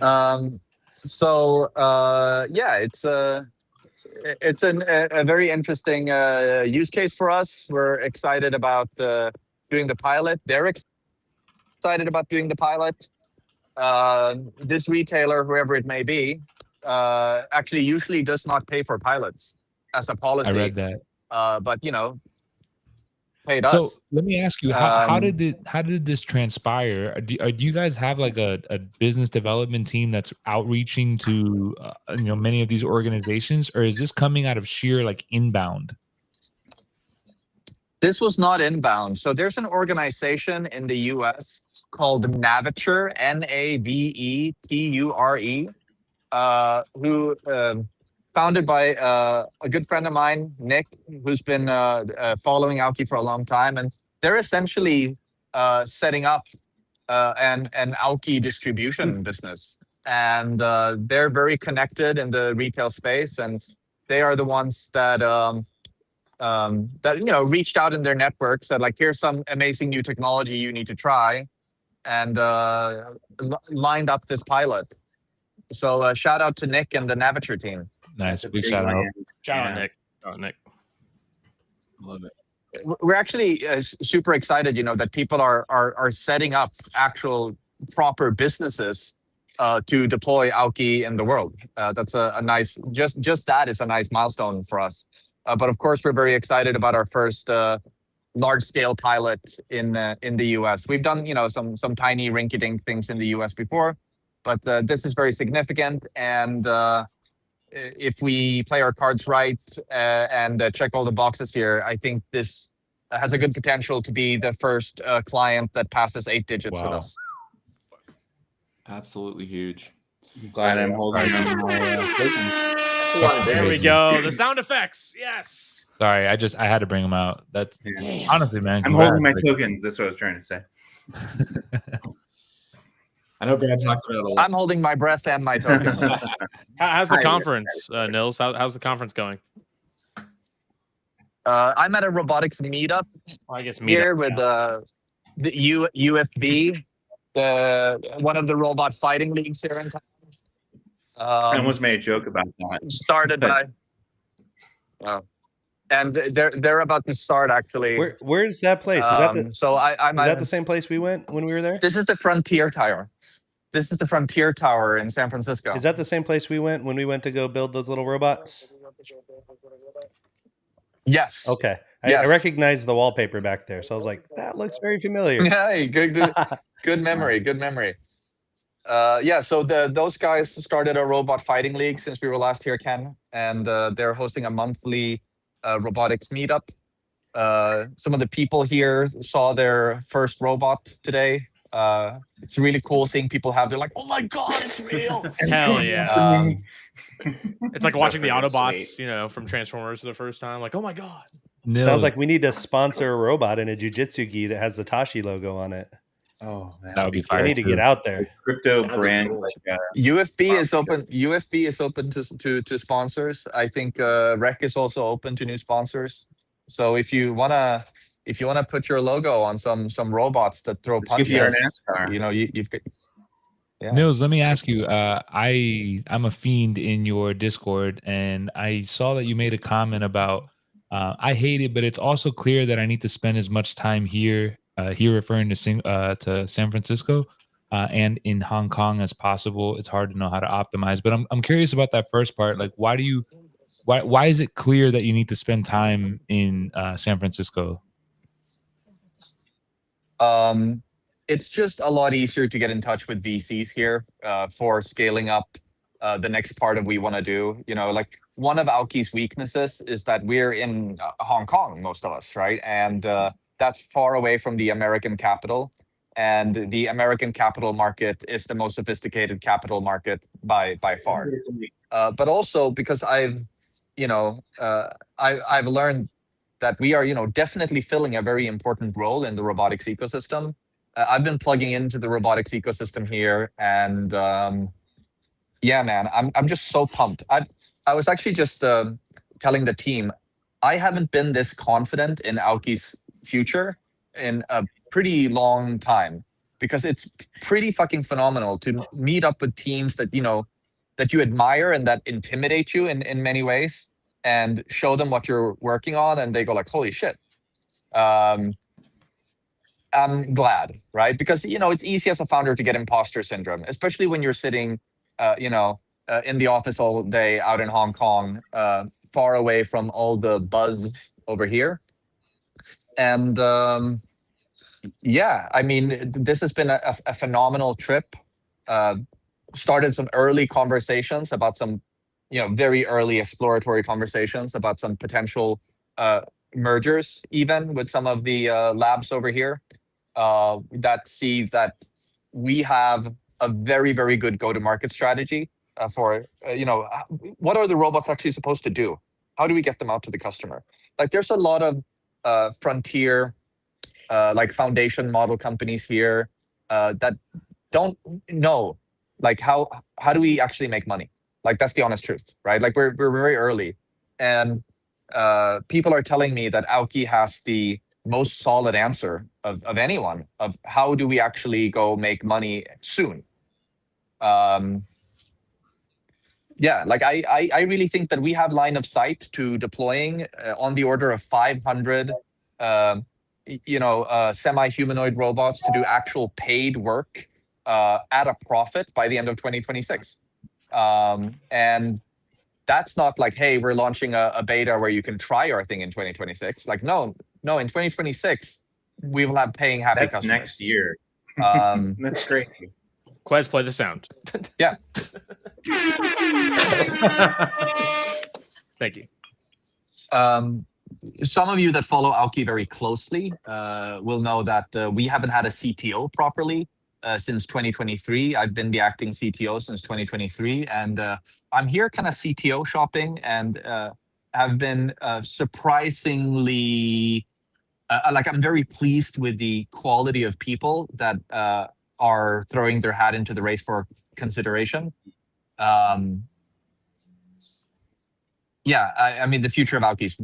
H: Yeah, it's a very interesting use case for us. We're excited about doing the pilot. They're excited about doing the pilot. This retailer, whoever it may be, actually usually does not pay for pilots as a policy.
B: I read that.
H: But paid us.
B: So let me ask you, how did this transpire? Do you guys have like a business development team that's outreaching to many of these organizations, or is this coming out of sheer like inbound?
H: This was not inbound. So there's an organization in the US called Naviture, Naveture, who founded by a good friend of mine, Nick, who's been following Alki for a long time. And they're essentially setting up an Alki distribution business. And they're very connected in the retail space. And they are the ones that reached out in their network, said like, here's some amazing new technology you need to try, and lined up this pilot. So shout out to Nick and the Naviture team.
B: Nice, big shout out.
A: Shout out, Nick. Shout out, Nick.
F: Love it.
H: We're actually super excited, that people are setting up actual proper businesses to deploy Alki in the world. That's a nice, just that is a nice milestone for us. But of course, we're very excited about our first large-scale pilot in the US. We've done, some tiny rinky-dink things in the US before, but this is very significant. And if we play our cards right and check all the boxes here, I think this has a good potential to be the first client that passes 8 digits with us.
F: Absolutely huge.
D: I'm glad I'm holding them.
A: There we go. The sound effects. Yes.
B: Sorry, I had to bring them out. That's honestly, man.
D: I'm holding my tokens. That's what I was trying to say.
F: I know Brad talks about it a lot.
H: I'm holding my breath and my tokens.
A: How's the conference, Nils? How's the conference going?
H: I'm at a robotics meetup here with the UFB, one of the robot fighting leagues here in town.
D: I almost made a joke about that.
H: Started by, and they're about to start actually.
G: Where's that place? Is that
H: I'm
G: is that the same place we went when we were there?
H: This is the Frontier Tower. This is the Frontier Tower in San Francisco.
G: Is that the same place we went when we went to go build those little robots?
H: Yes.
G: Okay.
H: Yes.
G: I recognized the wallpaper back there, so I was like, that looks very familiar.
H: Hey, good memory. Good memory. Yeah, so those guys started a robot fighting league since we were last here, Ken, and they're hosting a monthly robotics meetup. Some of the people here saw their first robot today. It's really cool seeing people have. They're like, "Oh my god, it's real!"
A: Hell yeah! It's like watching the
D: That's
A: Autobots,
D: sweet.
A: you know, from Transformers for the first time. Like, oh my god!
B: Nils,
G: Sounds like we need to sponsor a robot in a jujitsu gi that has the Tashi logo on it.
D: Oh,
B: that would be
G: I
B: fire.
G: need to get out there.
D: Crypto brand like
H: UFB is open. UFB is open to sponsors. I think Rec is also open to new sponsors. So if you wanna put your logo on some robots that throw
D: This could be our
H: punches,
D: NASCAR.
H: you know, you've got. Yeah.
B: Nils, let me ask you. I'm a fiend in your Discord, and I saw that you made a comment about I hate it, but it's also clear that I need to spend as much time here, referring to San Francisco, and in Hong Kong as possible. It's hard to know how to optimize, but I'm curious about that first part. Like, why is it clear that you need to spend time in San Francisco?
H: It's just a lot easier to get in touch with VCs here for scaling up the next part of we want to do. You know, like one of Aoki's weaknesses is that we're in Hong Kong, most of us, right? And that's far away from the American capital. And the American capital market is the most sophisticated capital market by far. But also because I've learned that we are, definitely filling a very important role in the robotics ecosystem. I've been plugging into the robotics ecosystem here, and yeah, man, I'm just so pumped. I was actually just telling the team, I haven't been this confident in Aoki's future in a pretty long time, because it's pretty fucking phenomenal to meet up with teams that that you admire and that intimidate you in many ways, and show them what you're working on, and they go like, holy shit. I'm glad, right? Because it's easy as a founder to get imposter syndrome, especially when you're sitting in the office all day out in Hong Kong, far away from all the buzz over here. And yeah, I mean, this has been a phenomenal trip. Started some early conversations about some, very early exploratory conversations about some potential mergers, even with some of the labs over here that see that we have a very, very good go-to-market strategy for, what are the robots actually supposed to do? How do we get them out to the customer? Like, there's a lot of frontier, like foundation model companies here that don't know, like, how do we actually make money? Like, that's the honest truth, right? Like, we're very early, and people are telling me that Aoki has the most solid answer of anyone of how do we actually go make money soon. Yeah, like I really think that we have line of sight to deploying on the order of 500 semi-humanoid robots to do actual paid work at a profit by the end of 2026. And that's not like, hey, we're launching a beta where you can try our thing in 2026. Like, no, in 2026, we will have paying happy customers.
D: Next year. That's crazy.
A: Quez, play the sound.
H: Yeah.
A: Thank you.
H: Some of you that follow Aoki very closely will know that we haven't had a CTO properly since 2023. I've been the acting CTO since 2023, and I'm here kind of CTO shopping, and have been surprisingly like, I'm very pleased with the quality of people that are throwing their hat into the race for consideration. Yeah, I mean, the future of Aoki is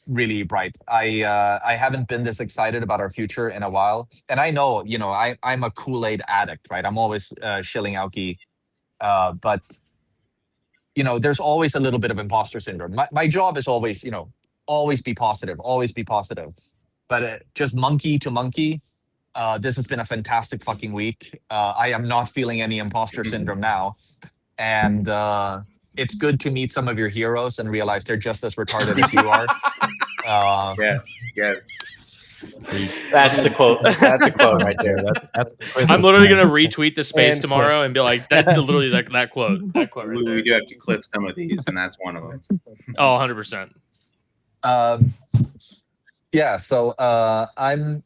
H: really bright. I haven't been this excited about our future in a while, and I know, I'm a Kool-Aid addict, right? I'm always shilling Aoki, but there's always a little bit of imposter syndrome. My job is always, always be positive, but just monkey to monkey, This has been a fantastic fucking week. I am not feeling any imposter syndrome now, and it's good to meet some of your heroes and realize they're just as retarded as you are.
D: Yes.
E: That's the quote. That's a quote right there.
A: I'm literally gonna retweet the space tomorrow and be like, that literally that quote. That quote right there.
D: We do have to clip some of these, and that's one of them.
A: Oh, 100%.
H: Yeah, so I'm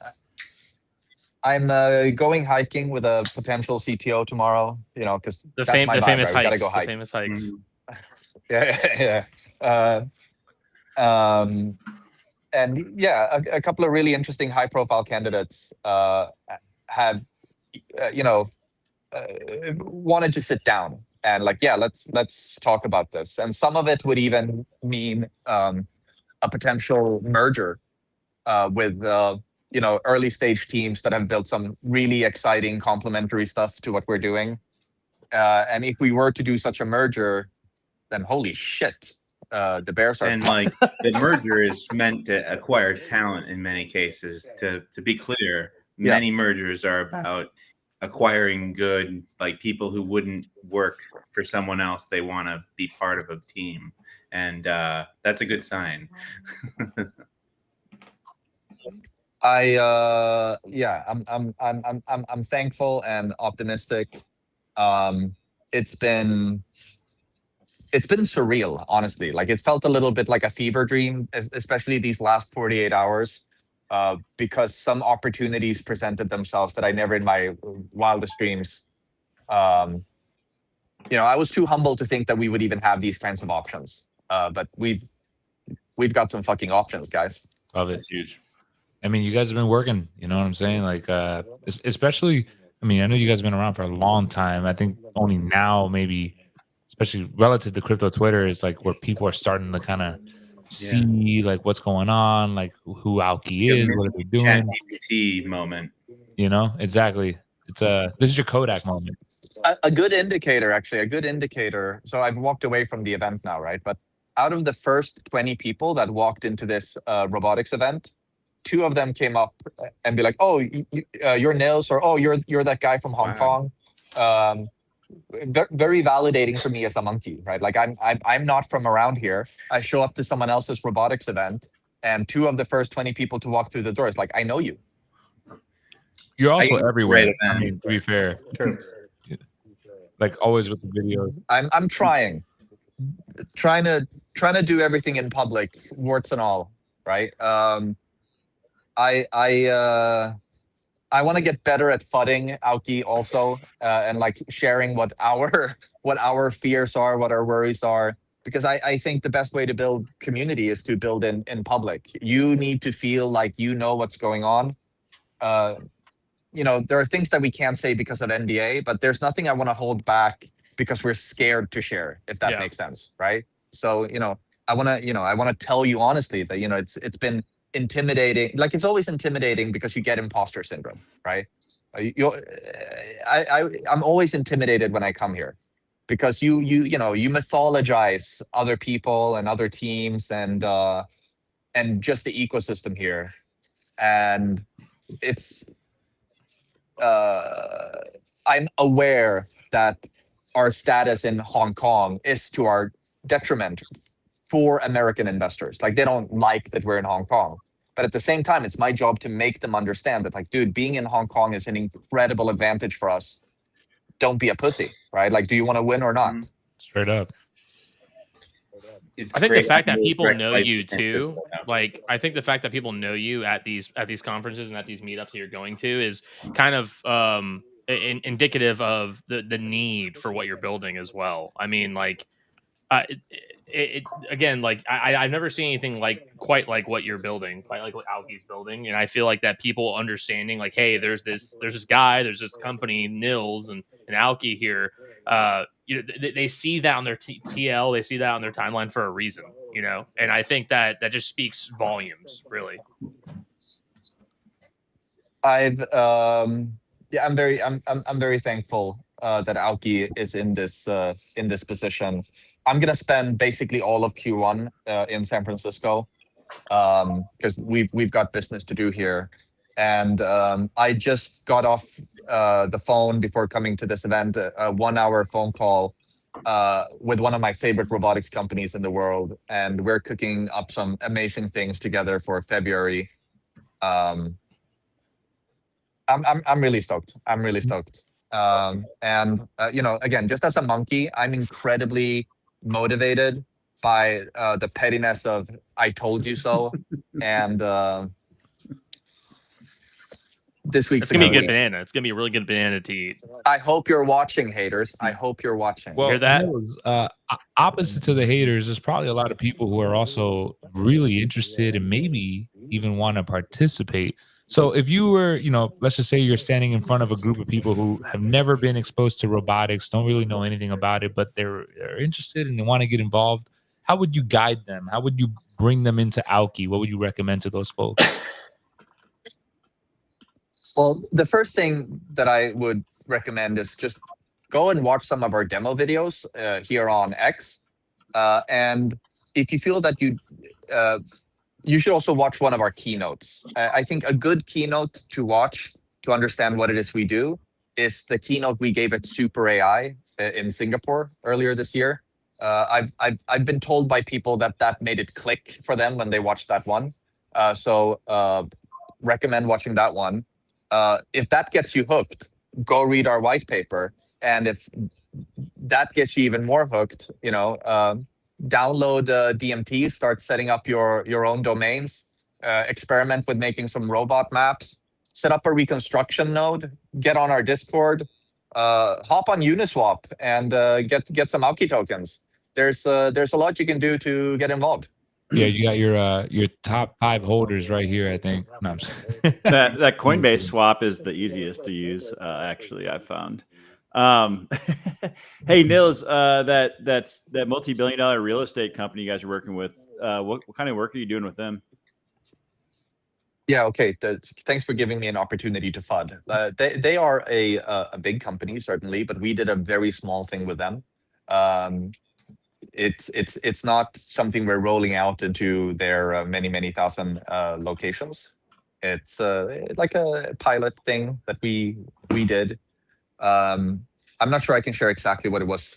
H: going hiking with a potential CTO tomorrow. You know, because
A: The
H: that's my vibe,
A: famous
H: right? We
A: hikes.
H: gotta go hike.
A: The famous hikes.
H: Yeah. And yeah, a couple of really interesting high-profile candidates had, wanted to sit down and like, yeah, let's talk about this. And some of it would even mean a potential merger with early stage teams that have built some really exciting complementary stuff to what we're doing. And if we were to do such a merger, then holy shit, the Bears are.
D: And like the merger is meant to acquire talent in many cases. To be clear, many mergers are about acquiring good, like people who wouldn't work for someone else. They want to be part of a team, and that's a good sign.
H: I'm thankful and optimistic. It's been surreal, honestly. Like it felt a little bit like a fever dream, especially these last 48 hours, because some opportunities presented themselves that I never in my wildest dreams. I was too humble to think that we would even have these kinds of options. But we've got some fucking options, guys.
B: Love it.
F: It's huge.
B: I mean, you guys have been working, you know what I'm saying? Like, especially, I mean, I know you guys have been around for a long time. I think only now, maybe, especially relative to crypto Twitter, is like where people are starting to kind of see like what's going on, like who Alki is, what are they doing.
D: ChatGPT moment.
B: You know, exactly. It's this is your Kodak moment.
H: A good indicator, actually, a good indicator. So I've walked away from the event now, right? But out of the first 20 people that walked into this robotics event, 2 of them came up and be like, "Oh, you're Nils," or "Oh, you're that guy from Hong Kong." Very validating for me as a monkey, right? Like I'm not from around here. I show up to someone else's robotics event, and 2 of the first 20 people to walk through the door is like, "I know you."
B: You're also everywhere.
D: Right,
B: I mean, to be fair, like always with the videos.
H: I'm trying to do everything in public, warts and all, right? I want to get better at fudding Alki also, and like sharing what our fears are, what our worries are, because I think the best way to build community is to build in public. You need to feel like you know what's going on. There are things that we can't say because of NDA, but there's nothing I want to hold back because we're scared to share, if that makes sense, right? So I want to tell you honestly that it's been intimidating. Like it's always intimidating because you get imposter syndrome, right? I'm always intimidated when I come here because you mythologize other people and other teams and just the ecosystem here, and it's I'm aware that our status in Hong Kong is to our detriment for American investors. Like they don't like that we're in Hong Kong. But at the same time, it's my job to make them understand that, like, dude, being in Hong Kong is an incredible advantage for us. Don't be a pussy, right? Like, do you want to win or not?
B: Straight up.
A: I think the fact that people know you too, like I think the fact that people know you at these conferences and at these meetups that you're going to is kind of indicative of the need for what you're building as well. I mean, like, again, like I've never seen anything quite like what you're building, quite like what Alki's building, and I feel like that people understanding, like, hey, there's this guy, there's this company, Nils and Alki here. They see that on their TL, they see that on their timeline for a reason, and I think that just speaks volumes, really.
H: I'm very thankful that Alki is in this position. I'm gonna spend basically all of Q1 in San Francisco because we've got business to do here, And I just got off the phone before coming to this event, a 1 hour phone call with one of my favorite robotics companies in the world, and we're cooking up some amazing things together for February. I'm really stoked. I'm really stoked. And you know, again, just as a monkey, I'm incredibly motivated by the pettiness of "I told you so," and this week's
A: It's gonna be a
H: good
A: good
H: week.
A: banana. It's gonna be a really good banana to eat.
H: I hope you're watching, haters. I hope you're watching.
B: Well,
A: hear that?
B: Opposite to the haters, there's probably a lot of people who are also really interested and maybe even want to participate. So if you were, you know, let's just say you're standing in front of a group of people who have never been exposed to robotics, don't really know anything about it, but they're interested and they want to get involved, how would you guide them? How would you bring them into Aoki? What would you recommend to those folks?
H: Well, the first thing that I would recommend is just go and watch some of our demo videos here on X. And if you feel that you should also watch one of our keynotes. I think a good keynote to watch to understand what it is we do is the keynote we gave at Super AI in Singapore earlier this year. I've been told by people that made it click for them when they watched that one. So recommend watching that one. If that gets you hooked, go read our white paper. And if that gets you even more hooked, you know, download DMT, start setting up your own domains, experiment with making some robot maps, set up a reconstruction node, get on our Discord, hop on Uniswap, and get some Aoki tokens. There's a lot you can do to get involved.
B: Yeah, you got your top 5 holders right here, I think. No, I'm just
C: that Coinbase swap is the easiest to use. Actually, I found. Hey Nils, that multi-billion-dollar real estate company you guys are working with. What kind of work are you doing with them?
H: Yeah, okay. Thanks for giving me an opportunity to FUD. They are a big company, certainly, but we did a very small thing with them. It's not something we're rolling out into their many thousand locations. It's like a pilot thing that we did. I'm not sure I can share exactly what it was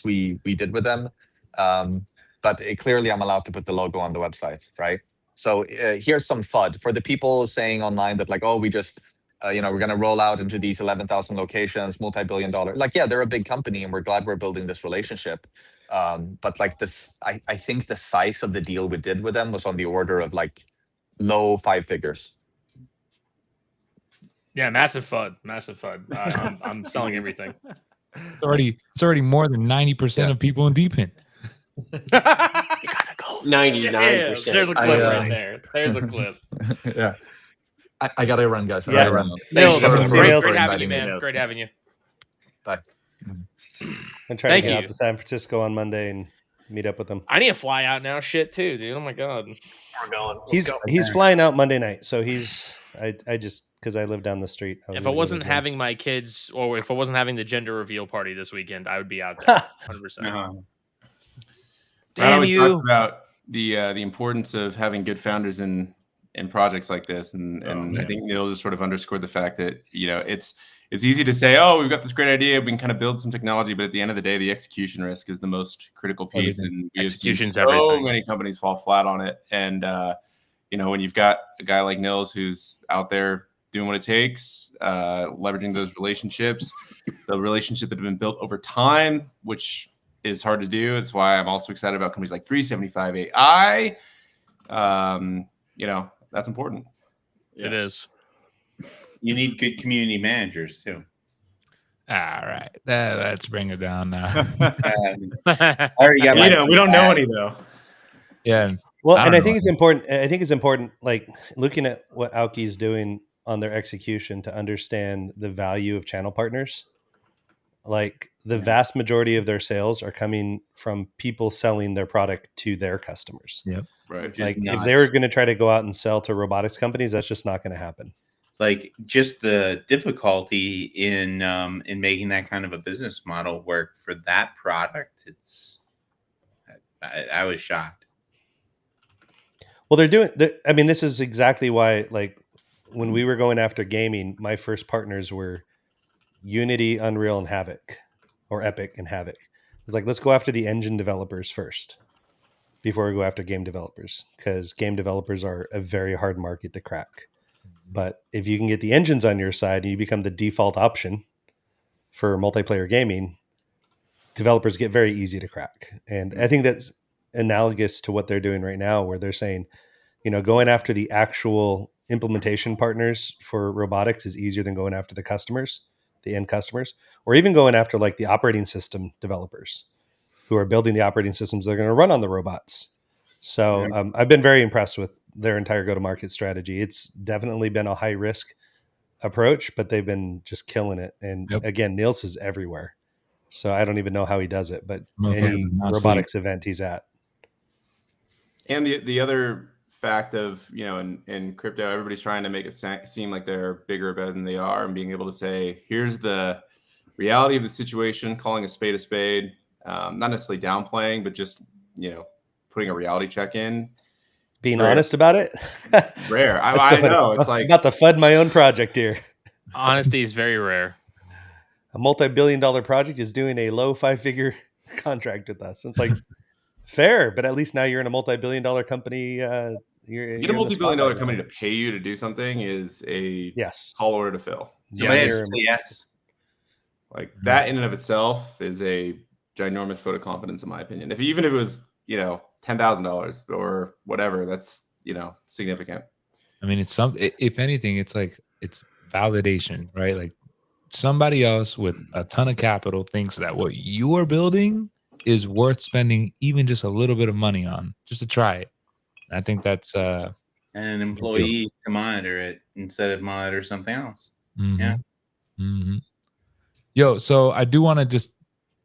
H: we did with them, but clearly I'm allowed to put the logo on the website, right? So here's some FUD for the people saying online that like, oh, we just we're going to roll out into these 11,000 locations, multi-billion-dollar. Like, yeah, they're a big company, and we're glad we're building this relationship. But like this, I think the size of the deal we did with them was on the order of like low 5 figures.
A: Yeah, massive FUD. I'm selling everything.
B: It's already more than 90% of people in Deep End.
E: You gotta go. 99%.
A: There's a clip right there. There's a clip.
H: Yeah. I gotta run, guys. I
G: Yeah.
H: gotta run.
A: Nils,
G: Thanks,
A: great
G: Nils.
A: having you, man. Great having you.
H: Bye.
G: I'm trying
A: Thank
G: to get
A: you.
G: out to San Francisco on Monday and meet up with them.
A: I need to fly out now. Shit, too, dude. Oh my god.
E: We're going.
G: He's flying out Monday night, so I just because I live down the street.
A: If I wasn't having my kids, or if I wasn't having the gender reveal party this weekend, I would be out there, 100%.
F: Brad
A: Damn
F: always
A: you!
F: talks about the importance of having good founders in projects like this, and I think Neil just sort of underscored the fact that it's easy to say, oh, we've got this great idea, we can kind of build some technology, but at the end of the day, the execution risk is the most critical piece, and
A: Execution's
F: so
A: everything.
F: many companies fall flat on it, and when you've got a guy like Nils who's out there doing what it takes, leveraging those relationships, the relationship that have been built over time, which is hard to do. That's why I'm also excited about companies like 375 AI. That's important.
A: Yes. It is.
D: You need good community managers too.
B: All right, let's bring it down now.
D: I already got
F: we don't know any though.
B: Yeah.
G: Well, and I think it's important. I think it's important, like looking at what Aoki is doing on their execution, to understand the value of channel partners. Like the vast majority of their sales are coming from people selling their product to their customers.
B: Yep.
F: Right.
G: Like if they were going to try to go out and sell to robotics companies, that's just not going to happen.
D: Like just the difficulty in making that kind of a business model work for that product. I was shocked.
G: Well, I mean, this is exactly why, like when we were going after gaming, my first partners were Unity, Unreal, and Havoc, or Epic and Havoc. It's like, let's go after the engine developers first before we go after game developers, because game developers are a very hard market to crack. But if you can get the engines on your side and you become the default option for multiplayer gaming, developers get very easy to crack. And I think that's analogous to what they're doing right now, where they're saying, going after the actual implementation partners for robotics is easier than going after the customers, the end customers, or even going after like the operating system developers who are building the operating systems that are going to run on the robots. So I've been very impressed with their entire go-to-market strategy. It's definitely been a high-risk approach, but they've been just killing it. And again, Niels is everywhere. So I don't even know how he does it, but any robotics event he's at.
F: And the other fact of, in crypto, everybody's trying to make it seem like they're bigger or better than they are, and being able to say, here's the reality of the situation, calling a spade, not necessarily downplaying, but just, putting a reality check in.
G: Being honest about it.
F: Rare. I know. It's like
G: about to fund my own project here.
A: Honesty is very rare.
G: A multi-billion-dollar project is doing a low 5-figure contract with us. It's like fair, but at least now you're in a multi-billion-dollar company.
F: Get a multi-billion-dollar company to pay you to do something is a tall order to fill.
D: Yes.
F: Like that in and of itself is a ginormous vote of confidence, in my opinion. Even if it was, $10,000 or whatever, that's, significant.
B: I mean, it's if anything, it's like, it's validation, right? Like somebody else with a ton of capital thinks that what you are building is worth spending even just a little bit of money on just to try it. And I think that's
D: and an employee to monitor it instead of monitor something else. Yeah.
B: Yo, so I do want to just,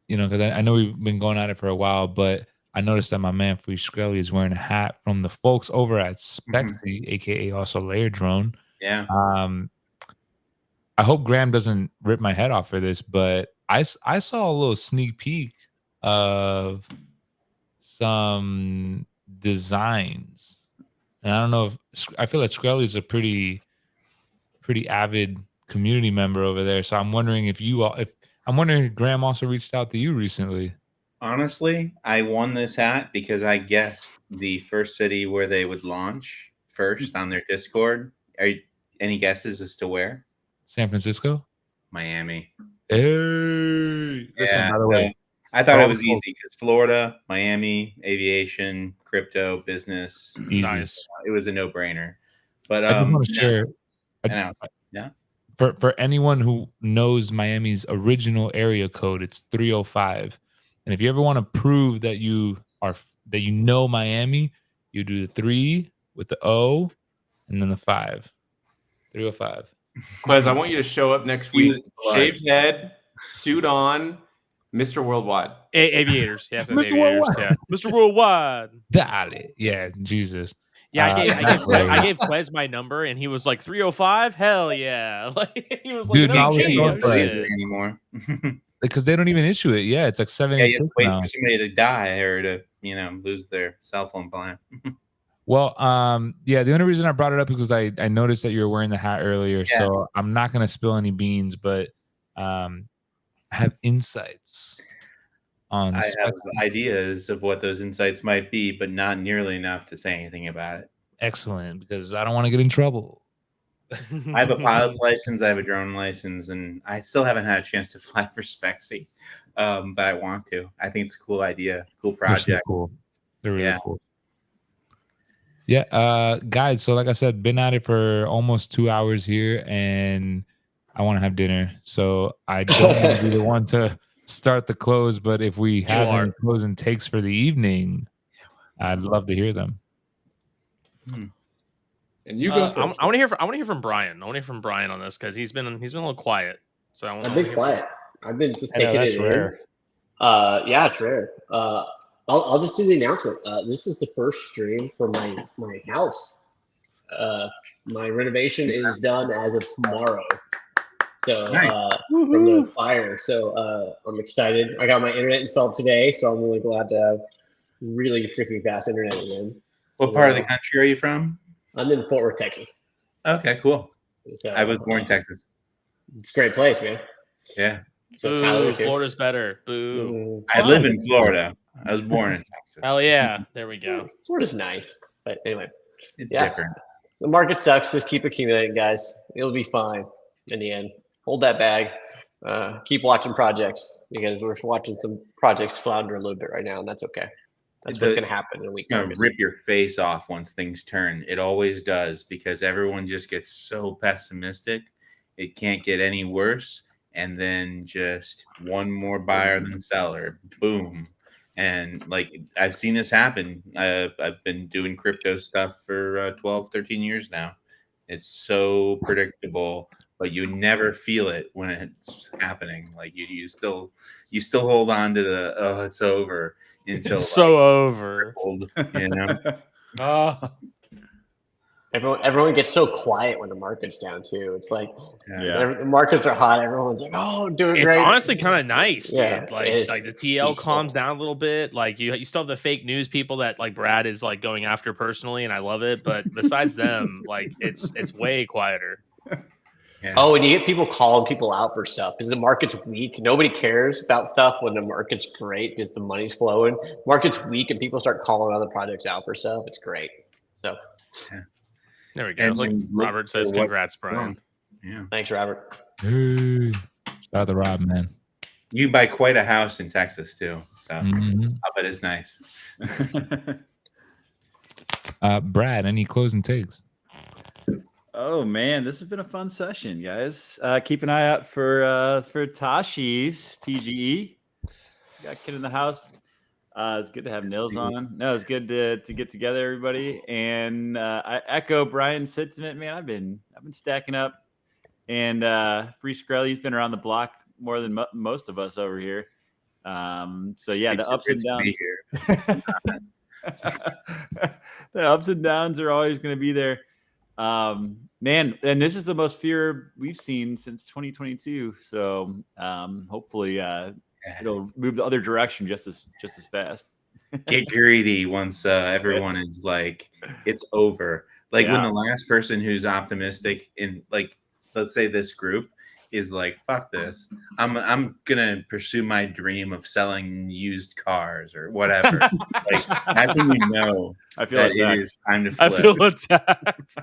B: because I know we've been going at it for a while, but I noticed that my man Free Skrelly is wearing a hat from the folks over at Spexy, aka also Layer Drone.
D: Yeah.
B: I hope Graham doesn't rip my head off for this, but I saw a little sneak peek of some designs, and I don't know if I feel like Skrelly is a pretty avid community member over there. So I'm wondering if Graham also reached out to you recently.
D: Honestly, I won this hat because I guessed the first city where they would launch first on their Discord. Any guesses as to where?
B: San Francisco?
D: Miami.
B: Hey, listen, by the way,
D: I thought it was easy because Florida, Miami, aviation, crypto, business.
A: Nice.
D: It was a no-brainer. But
B: I just want to share.
D: Yeah.
B: For anyone who knows Miami's original area code, it's 305. And if you ever want to prove that you know Miami, you do the 3 with the O and then the 5. 305.
F: Quez, I want you to show up next week. Shaved head, suit on, Mr. Worldwide.
A: Aviators. Yes,
B: Mr.
A: aviators.
B: Worldwide.
A: Yeah. Mr. Worldwide.
B: Dale. Yeah, Jesus.
A: Yeah, I gave Quez my number, and he was like 305. Hell yeah! Like he was like,
B: dude,
A: no,
D: anymore.
B: Because they don't even issue it. Yeah, it's like 786
D: wait
B: now.
D: for somebody to die or to lose their cell phone plan.
B: Well, yeah, the only reason I brought it up is because I noticed that you were wearing the hat earlier. Yeah. So I'm not gonna spill any beans, but I have insights on.
D: I have ideas of what those insights might be, but not nearly enough to say anything about it.
B: Excellent, because I don't want to get in trouble.
D: I have a pilot's license, I have a drone license, and I still haven't had a chance to fly for Spexy, but I want to. I think it's a cool idea, cool project.
B: They're so cool. They're really cool. Yeah, guys. So like I said, been at it for almost 2 hours here, and I want to have dinner. So I don't want to be the one to start the close, but if we have any closing takes for the evening, I'd love to hear them.
F: And you go.
A: I want to hear from Brian. I want to hear from Brian on this because he's been a little quiet. So
E: I've been quiet. I've been just taking it
G: rare.
E: Yeah, it's rare. I'll just do the announcement. This is the first stream for my house. My renovation is done as of tomorrow. So from the fire. So I'm excited. I got my internet installed today, so I'm really glad to have really freaking fast internet again.
D: What part of the country are you from?
E: I'm in Fort Worth, Texas.
D: Okay, cool.
E: So,
D: I was born in Texas.
E: It's a great place, man.
D: Yeah.
E: So
A: Boo,
E: Tyler was here.
A: Florida's better. Boo.
D: I live in Florida. I was born in Texas.
A: Hell yeah. There we go.
E: Florida's nice, but anyway,
D: It's
E: yeah.
D: different.
E: The market sucks. Just keep accumulating, guys. It'll be fine in the end. Hold that bag. Keep watching projects because we're watching some projects flounder a little bit right now, and that's okay. That's what's going to happen in a week.
D: It's going to rip your face off once things turn. It always does because everyone just gets so pessimistic. It can't get any worse. And then just one more buyer than seller. Boom. And like I've seen this happen. I've been doing crypto stuff for 12, 13 years now. It's so predictable, but you never feel it when it's happening. Like you still hold on to the it's over until
A: It's so over.
D: Old, you know.
A: Oh.
E: Everyone gets so quiet when the market's down too. It's like
C: Yeah.
E: the markets are hot. Everyone's like, "Oh, doing
A: It's
E: great."
A: honestly kind of nice, dude.
E: Yeah,
A: like
E: it is
A: the TL
E: peaceful.
A: calms down a little bit. Like you still have the fake news people that like Brad is like going after personally, and I love it. But besides them, like it's way quieter.
D: Yeah.
E: Oh, and you get people calling people out for stuff because the market's weak. Nobody cares about stuff when the market's great because the money's flowing. Market's weak and people start calling other projects out for stuff. It's great. So
A: There we go.
D: And
A: Look,
D: then look
A: Robert says,
D: for what's
A: "Congrats, Brian."
D: wrong. Yeah.
E: thanks, Robert.
B: Hey, shout out to Rob, man.
D: You buy quite a house in Texas too, so
B: Mhm.
D: I bet it's nice.
B: Brad, any closing takes?
C: Oh man, this has been a fun session, guys. Keep an eye out for Tashi's TGE. Got kid in the house. It's good to have Nils on. No, it's good to get together, everybody. And I echo Brian's sentiment, man. I've been stacking up, and Free Skrelly's been around the block more than most of us over here. So yeah, the ups and downs. The ups and downs are always going to be there. Man, and this is the most fear we've seen since 2022. So hopefully it'll move the other direction just as fast.
D: Get greedy once everyone is like, it's over. Like when the last person who's optimistic in, like, let's say this group is like, fuck this, I'm gonna pursue my dream of selling used cars or whatever. Like that's when you know
C: I feel
D: that
C: attacked.
D: it is time to flip.
A: I feel attacked.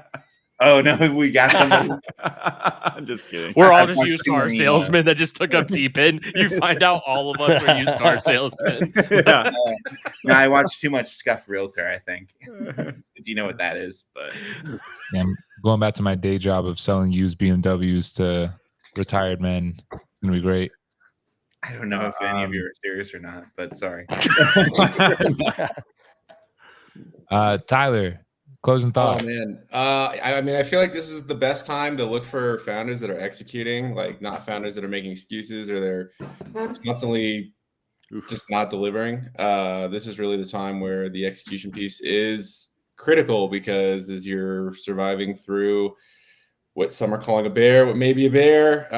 D: Oh no, we got somebody.
C: I'm just kidding.
A: We're all
D: I've
A: just
D: watched
A: used
D: too
A: car
D: many,
A: salesmen that just took up deep in. You find out all of us are used car salesmen.
C: Yeah.
D: No, I watched too much Scuff Realtor, I think. If you know what that is, but
B: Yeah, I'm going back to my day job of selling used BMWs to retired men. It's gonna be great.
D: I don't know if any of you are serious or not, but sorry.
B: Tyler, closing thoughts.
F: Oh man, I mean, I feel like this is the best time to look for founders that are executing, like not founders that are making excuses or they're constantly just not delivering. This is really the time where the execution piece is critical because as you're surviving through what some are calling a bear, what may be a bear,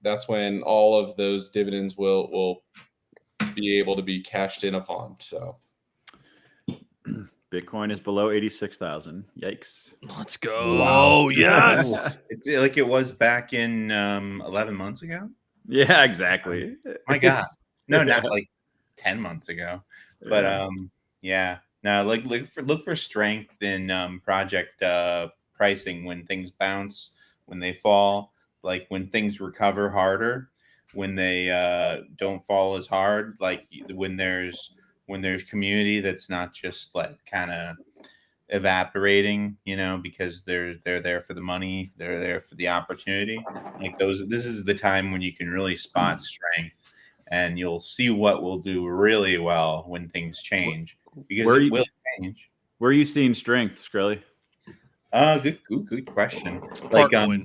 F: that's when all of those dividends will be able to be cashed in upon. So.
C: Bitcoin is below 86,000. Yikes.
A: Let's go.
B: Wow.
A: Yes.
D: It's like it was back in 11 months ago.
C: Yeah, exactly.
D: My God. No, not like 10 months ago. But yeah. No, like look for strength in project pricing when things bounce, when they fall, like when things recover harder, when they don't fall as hard, like when there's community that's not just like kind of evaporating, you know, because they're there for the money, they're there for the opportunity. Like this is the time when you can really spot strength, and you'll see what will do really well when things change, because it will change.
C: Where are you seeing strength, Skrelly?
D: Good question. Like well,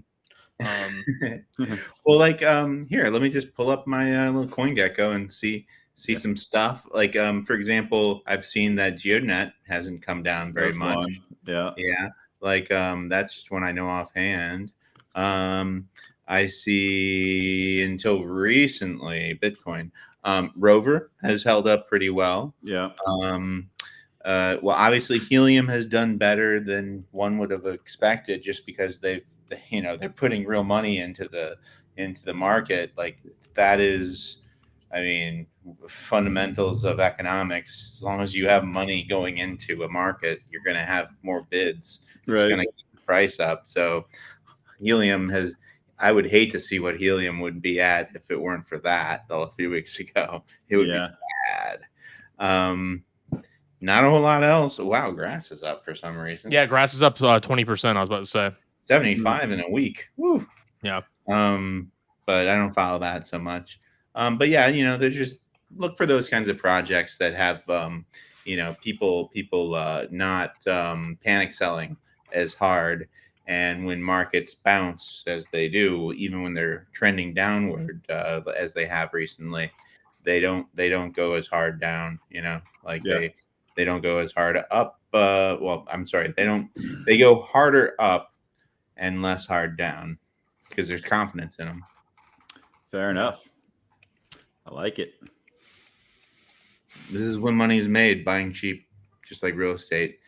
D: like here, let me just pull up my little CoinGecko and see some stuff. Like for example, I've seen that GeoNet hasn't come down very much.
C: One. Yeah.
D: Like that's just one I know offhand. I see until recently Bitcoin. Rover has held up pretty well.
C: Yeah.
D: Well, obviously Helium has done better than one would have expected, just because they've they're putting real money into the market. Like that is, I mean, fundamentals of economics. As long as you have money going into a market, you're going to have more bids. It's going to keep the price up. So helium has. I would hate to see what helium would be at if it weren't for that a few weeks ago. It would be bad. Not a whole lot else. Wow, grass is up for some reason.
A: Yeah, grass is up 20%. I was about to say
D: 75 in a week. Woo.
A: Yeah.
D: But I don't follow that so much. But yeah, they just look for those kinds of projects that have people not panic selling as hard. And when markets bounce as they do, even when they're trending downward as they have recently, they don't go as hard down. They don't go as hard up. Well, I'm sorry, they go harder up and less hard down because there's confidence in them.
C: Fair enough. I like it.
D: This is when money is made, buying cheap, just like real estate.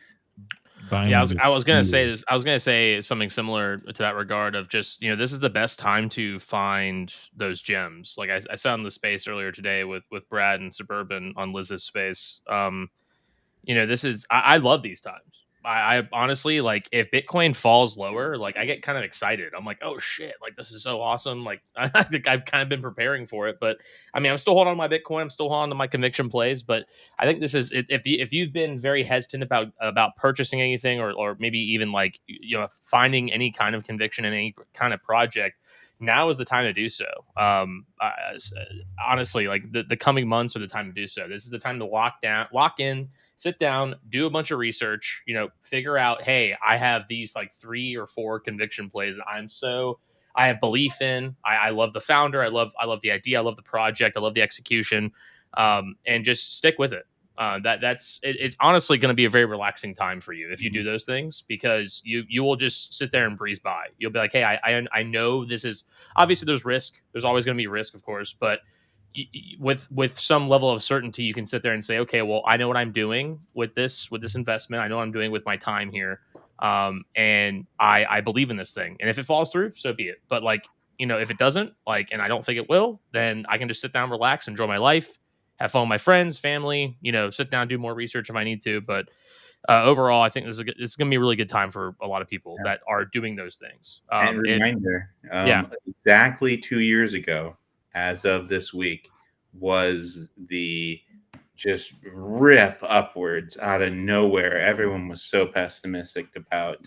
A: Yeah, I was gonna say this. I was gonna say something similar to that regard of just this is the best time to find those gems. Like I saw in the space earlier today with Brad and Suburban on Liz's space. This is I love these times. I honestly, like, if Bitcoin falls lower, like, I get kind of excited. I'm like, oh shit, like, this is so awesome. Like, I think I've kind of been preparing for it, but I mean, I'm still holding on to my Bitcoin. I'm still holding on to my conviction plays, but I think this is, if you've been very hesitant about purchasing anything or maybe even like, finding any kind of conviction in any kind of project, now is the time to do so. Honestly, like the coming months are the time to do so. This is the time to lock in, sit down, do a bunch of research, figure out, hey, I have these like 3 or 4 conviction plays that I have belief in. I love the founder. I love the idea. I love the project. I love the execution. And just stick with it. It's honestly going to be a very relaxing time for you if you do those things, because you will just sit there and breeze by. You'll be like, hey, I know this is obviously there's risk. There's always going to be risk, of course, but with some level of certainty, you can sit there and say, okay, well, I know what I'm doing with this investment. I know what I'm doing with my time here. And I believe in this thing. And if it falls through, so be it. But like, if it doesn't, like, and I don't think it will, then I can just sit down, relax, enjoy my life, have fun with my friends, family, sit down, do more research if I need to. But overall, I think it's going to be a really good time for a lot of people that are doing those things.
D: And reminder, exactly 2 years ago, as of this week, was the just rip upwards out of nowhere. Everyone was so pessimistic about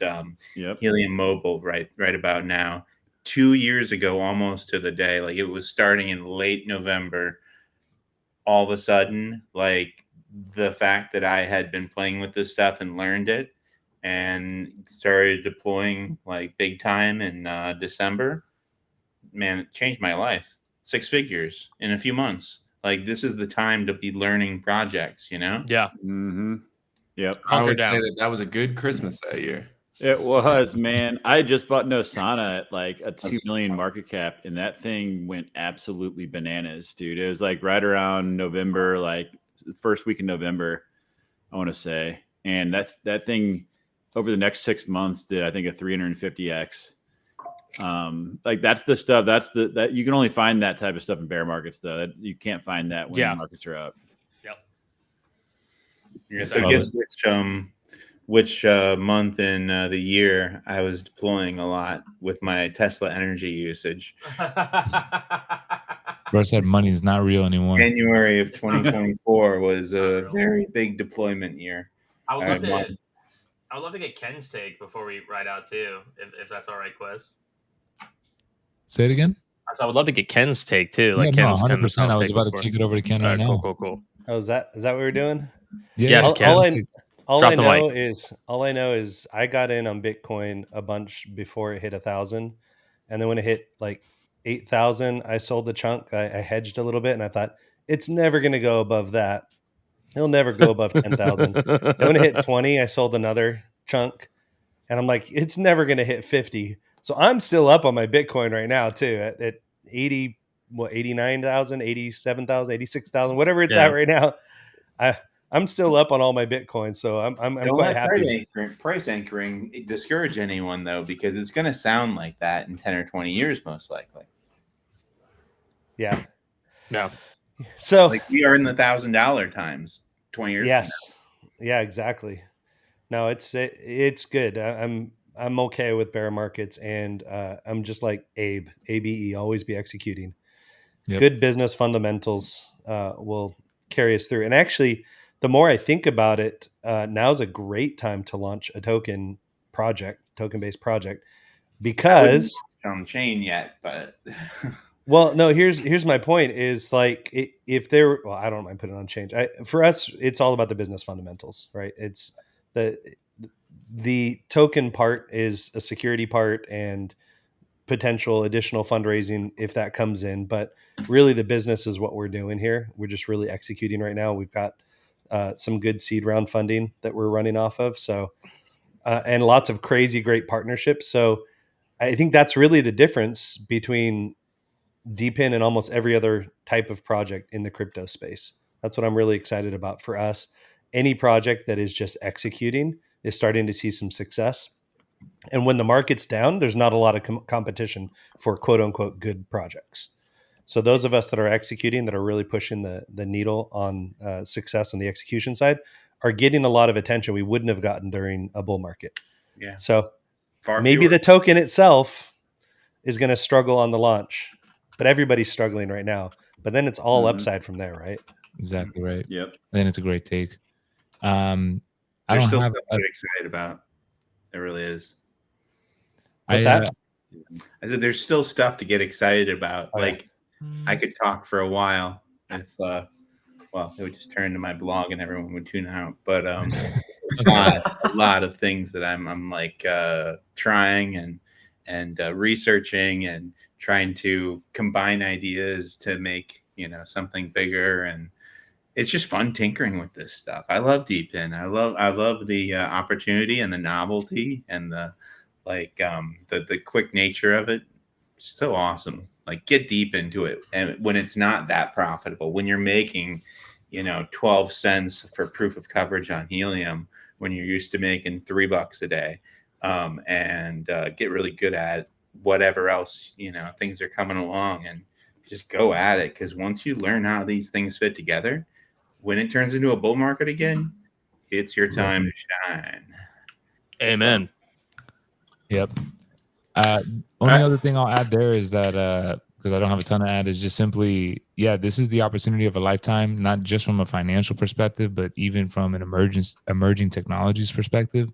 D: Helium Mobile right about now. 2 years ago, almost to the day, like it was starting in late November. All of a sudden, like the fact that I had been playing with this stuff and learned it and started deploying like big time in December, man, it changed my life. 6 figures in a few months. Like, this is the time to be learning projects,
A: Yeah.
C: Mm-hmm. Yep.
F: I would say that was a good Christmas that year.
C: It was, man. I just bought Nosana at like a 2 million market cap, and that thing went absolutely bananas, dude. It was like right around November, like first week in November, I want to say. And that thing over the next 6 months did, I think, a 350x. Like that's the stuff that you can only find that type of stuff in bear markets, though. You can't find that when the markets are up.
A: Yep.
D: Yeah, so guess which month in the year I was deploying a lot with my Tesla energy usage.
B: Bro said money is not real anymore.
D: January of 2024 was a very big deployment year.
A: I would love to get Ken's take before we ride out too, if that's all right, Quest.
B: Say it again.
A: So I would love to get Ken's take too. Like
B: yeah,
A: Ken's
B: 100%. I was about to take it over to Ken right now.
A: Cool.
G: Oh, is that what we're doing?
B: Yeah.
A: Yes, Ken.
G: All I know is I got in on Bitcoin a bunch before it hit 1,000, and then when it hit like 8,000, I sold the chunk. I hedged a little bit, and I thought it's never going to go above that. It'll never go above 10,000. And when it hit 20, I sold another chunk, and I'm like, it's never going to hit 50. So I'm still up on my Bitcoin right now too at 89,000, 87,000, 86,000, whatever it's at right now. I'm still up on all my Bitcoin, so I'm
D: Don't
G: quite
D: let
G: happy.
D: price anchoring discourage anyone, though, because it's going to sound like that in 10 or 20 years, most likely.
G: Yeah.
A: No.
G: So
D: like we are in the $1,000 times 20 years.
G: Yes. Yeah, exactly. No, it's good. I'm okay with bear markets, and I'm just like ABE, always be executing.
B: Yep.
G: Good business fundamentals will carry us through. And actually, the more I think about it, now's a great time to launch a token based project, because
D: on chain yet, but
G: well, no, here's my point is like if there, well, I don't mind putting it on change. For us, it's all about the business fundamentals, right? It's the token part is a security part and potential additional fundraising if that comes in. But really the business is what we're doing here. We're just really executing right now. We've got some good seed round funding that we're running off of. So, and lots of crazy great partnerships. So I think that's really the difference between DeepIn and almost every other type of project in the crypto space. That's what I'm really excited about for us. Any project that is just executing is starting to see some success. And when the market's down, there's not a lot of competition for quote unquote good projects. So those of us that are executing, that are really pushing the needle on success on the execution side, are getting a lot of attention we wouldn't have gotten during a bull market.
D: Yeah.
G: So maybe the token itself is going to struggle on the launch, but everybody's struggling right now. But then it's all upside from there, right?
B: Exactly right.
C: Yep.
B: I think it's a great take. I
D: There's
B: don't
D: still
B: have.
D: stuff to get excited about. There really is.
G: What's that?
D: I said there's still stuff to get excited about.
G: Oh,
D: like I could talk for a while if well, it would just turn to my blog and everyone would tune out. But a lot of things that I'm like trying and researching and trying to combine ideas to make something bigger, and it's just fun tinkering with this stuff. I love DeepIn. I love the opportunity and the novelty and the the quick nature of it. It's so awesome. Like get deep into it, and when it's not that profitable, when you're making 12 cents for proof of coverage on helium when you're used to making $3 a day, and get really good at whatever else things are coming along, and just go at it, because once you learn how these things fit together, when it turns into a bull market again, it's your time to shine.
A: Amen.
B: Yep. Only other thing I'll add there is that because I don't have a ton to add, is just simply, this is the opportunity of a lifetime, not just from a financial perspective, but even from an emerging technologies perspective.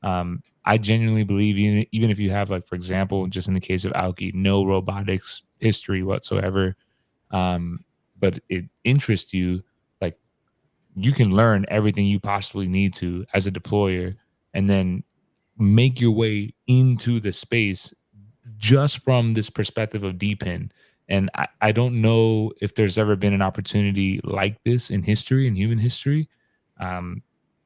B: I genuinely believe even if you have, like, for example, just in the case of Aoki, no robotics history whatsoever, but it interests you, like, you can learn everything you possibly need to as a deployer, and then make your way into the space just from this perspective of DeepIn. And I don't know if there's ever been an opportunity like this in history, in human history.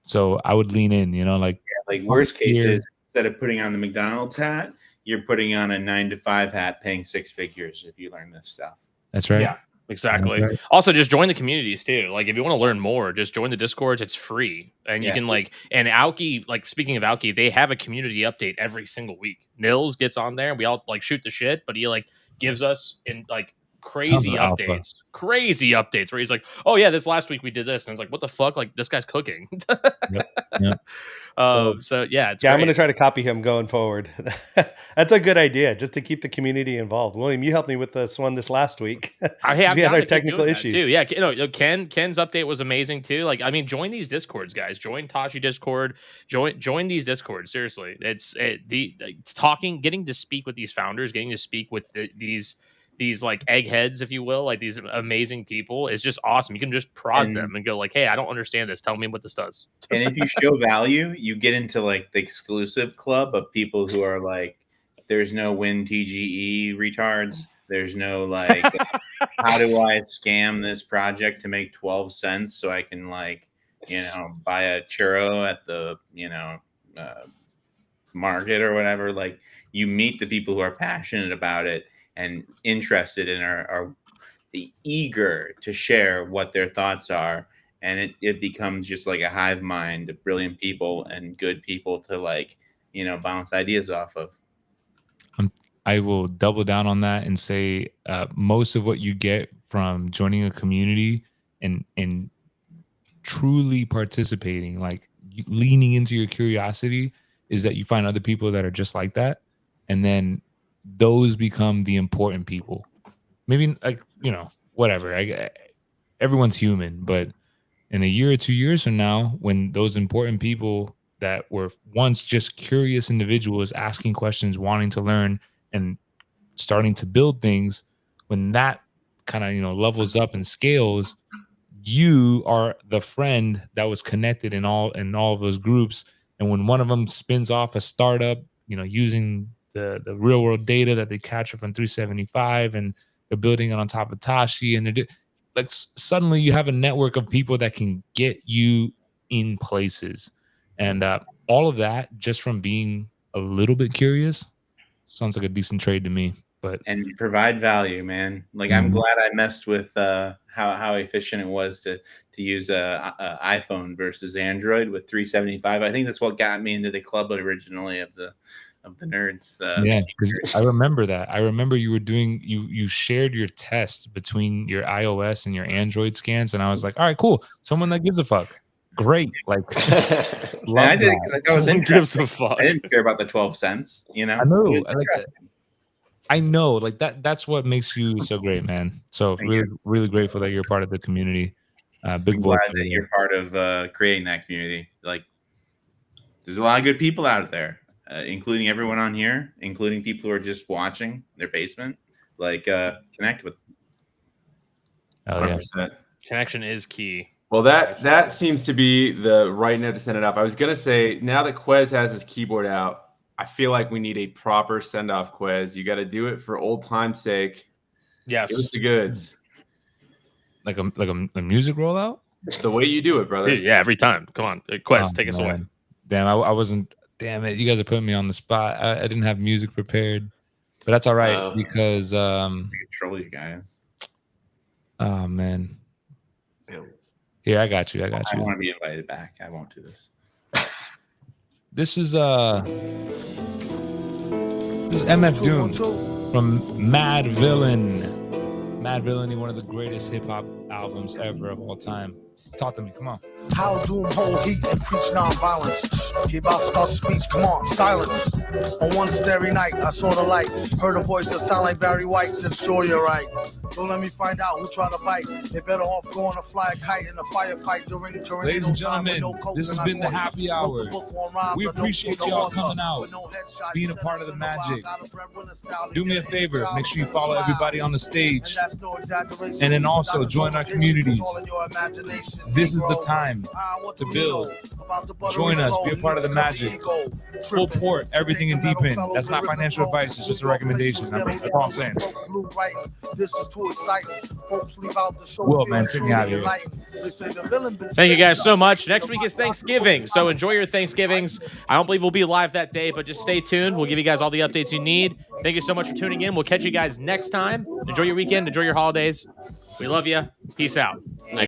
B: So I would lean in, like
D: worst case is, instead of putting on the McDonald's hat, you're putting on a 9-to-5 hat, paying 6 figures if you learn this stuff.
B: That's right.
A: Yeah, exactly. Right. Also, just join the communities too. Like, if you want to learn more, just join the Discords. It's free, and you can and Aoki. Like, speaking of Aoki, they have a community update every single week. Nils gets on there, and we all shoot the shit, but he gives us crazy updates where he's like, oh yeah, this last week we did this, and it's like, what the fuck? Like, this guy's cooking.
B: Yep.
A: So yeah, it's
G: I'm
A: great.
G: going to try to copy him going forward. That's a good idea, just to keep the community involved. William, you helped me with this last week.
A: We had our technical
G: issues
A: too. Yeah, Ken's update was amazing too. Like, I mean, join these Discords, guys. Join Tashi Discord. Join these Discords. Seriously, it's talking, getting to speak with these founders, getting to speak with these like eggheads, if you will, like these amazing people, is just awesome. You can just prod them and go like, hey, I don't understand this. Tell me what this does.
D: And if you show value, you get into like the exclusive club of people who are like, there's no win TGE retards. There's no like, how do I scam this project to make 12 cents so I can buy a churro at the, market or whatever. Like, you meet the people who are passionate about it and interested and are eager to share what their thoughts are, and it becomes just like a hive mind of brilliant people and good people to like, bounce ideas off of.
B: I will double down on that and say most of what you get from joining a community and truly participating, like leaning into your curiosity, is that you find other people that are just like that, and then those become the important people. Maybe like whatever. Everyone's human, but in a year or 2 years from now, when those important people that were once just curious individuals asking questions, wanting to learn, and starting to build things, when that kind of levels up and scales, you are the friend that was connected in all of those groups. And when one of them spins off a startup, using the real world data that they capture from 375, and they're building it on top of Tashi, and they're like suddenly you have a network of people that can get you in places, and all of that just from being a little bit curious. Sounds like a decent trade to me.
D: And provide value, man. Like I'm glad I messed with how efficient it was to use a iPhone versus Android with 375. I think that's what got me into the club originally of the nerds.
B: Yeah, because I remember that. I remember you were doing you shared your test between your iOS and your Android scans, and I was like, all right, cool. Someone that gives a fuck. Great. Like
D: I did it because I was interested. I didn't care about the 12 cents,
B: I know. I know, like that's what makes you so great, man. So really grateful that you're part of the community. Big
D: glad that you're part of creating that community. Like there's a lot of good people out there, including everyone on here, including people who are just watching their basement. Like connect with them.
B: Oh, yeah.
F: 100%.
A: Connection is key.
F: Well, that seems to be the right note to send it off. I was gonna say, now that Quez has his keyboard out, I feel like we need a proper send-off, Quez. You got to do it for old time's sake.
A: Yes.
F: Give us the goods.
B: Like a music rollout?
F: The way you do it, brother.
A: Yeah, every time. Come on. Quez, take us away.
B: Damn, I wasn't. Damn it. You guys are putting me on the spot. I didn't have music prepared. But that's all right because...
D: control you guys.
B: Oh, man. Here, I got you. I
D: want to be invited back. I won't do this.
B: This is MF Doom from Mad Villain. Mad Villain, one of the greatest hip hop albums ever of all time. Talk to me, come on.
I: How Doom hold heat and preach non-violence. He about to start speech, come on, silence. On one starry night, I saw the light. Heard a voice that sounded like Barry White, said, sure, you're right. Don't let me find out who tried to bite. They better off going to fly a kite in a firefight during
B: Ladies and gentlemen, this has been the happy hour. We appreciate y'all coming out, being a part of the magic. Do me a favor, make sure you follow everybody on the stage. And then also join our communities. This is the time to build. Join us, be a part of the magic. Full port, everything in deep end. That's not financial advice, it's just a recommendation. That's all I'm saying. Will, man, take me out of here.
A: Thank you guys so much. Next week is Thanksgiving, so enjoy your Thanksgivings. I don't believe we'll be live that day, but just stay tuned. We'll give you guys all the updates you need. Thank you so much for tuning in. We'll catch you guys next time. Enjoy your weekend. Enjoy your holidays. We love you. Peace out.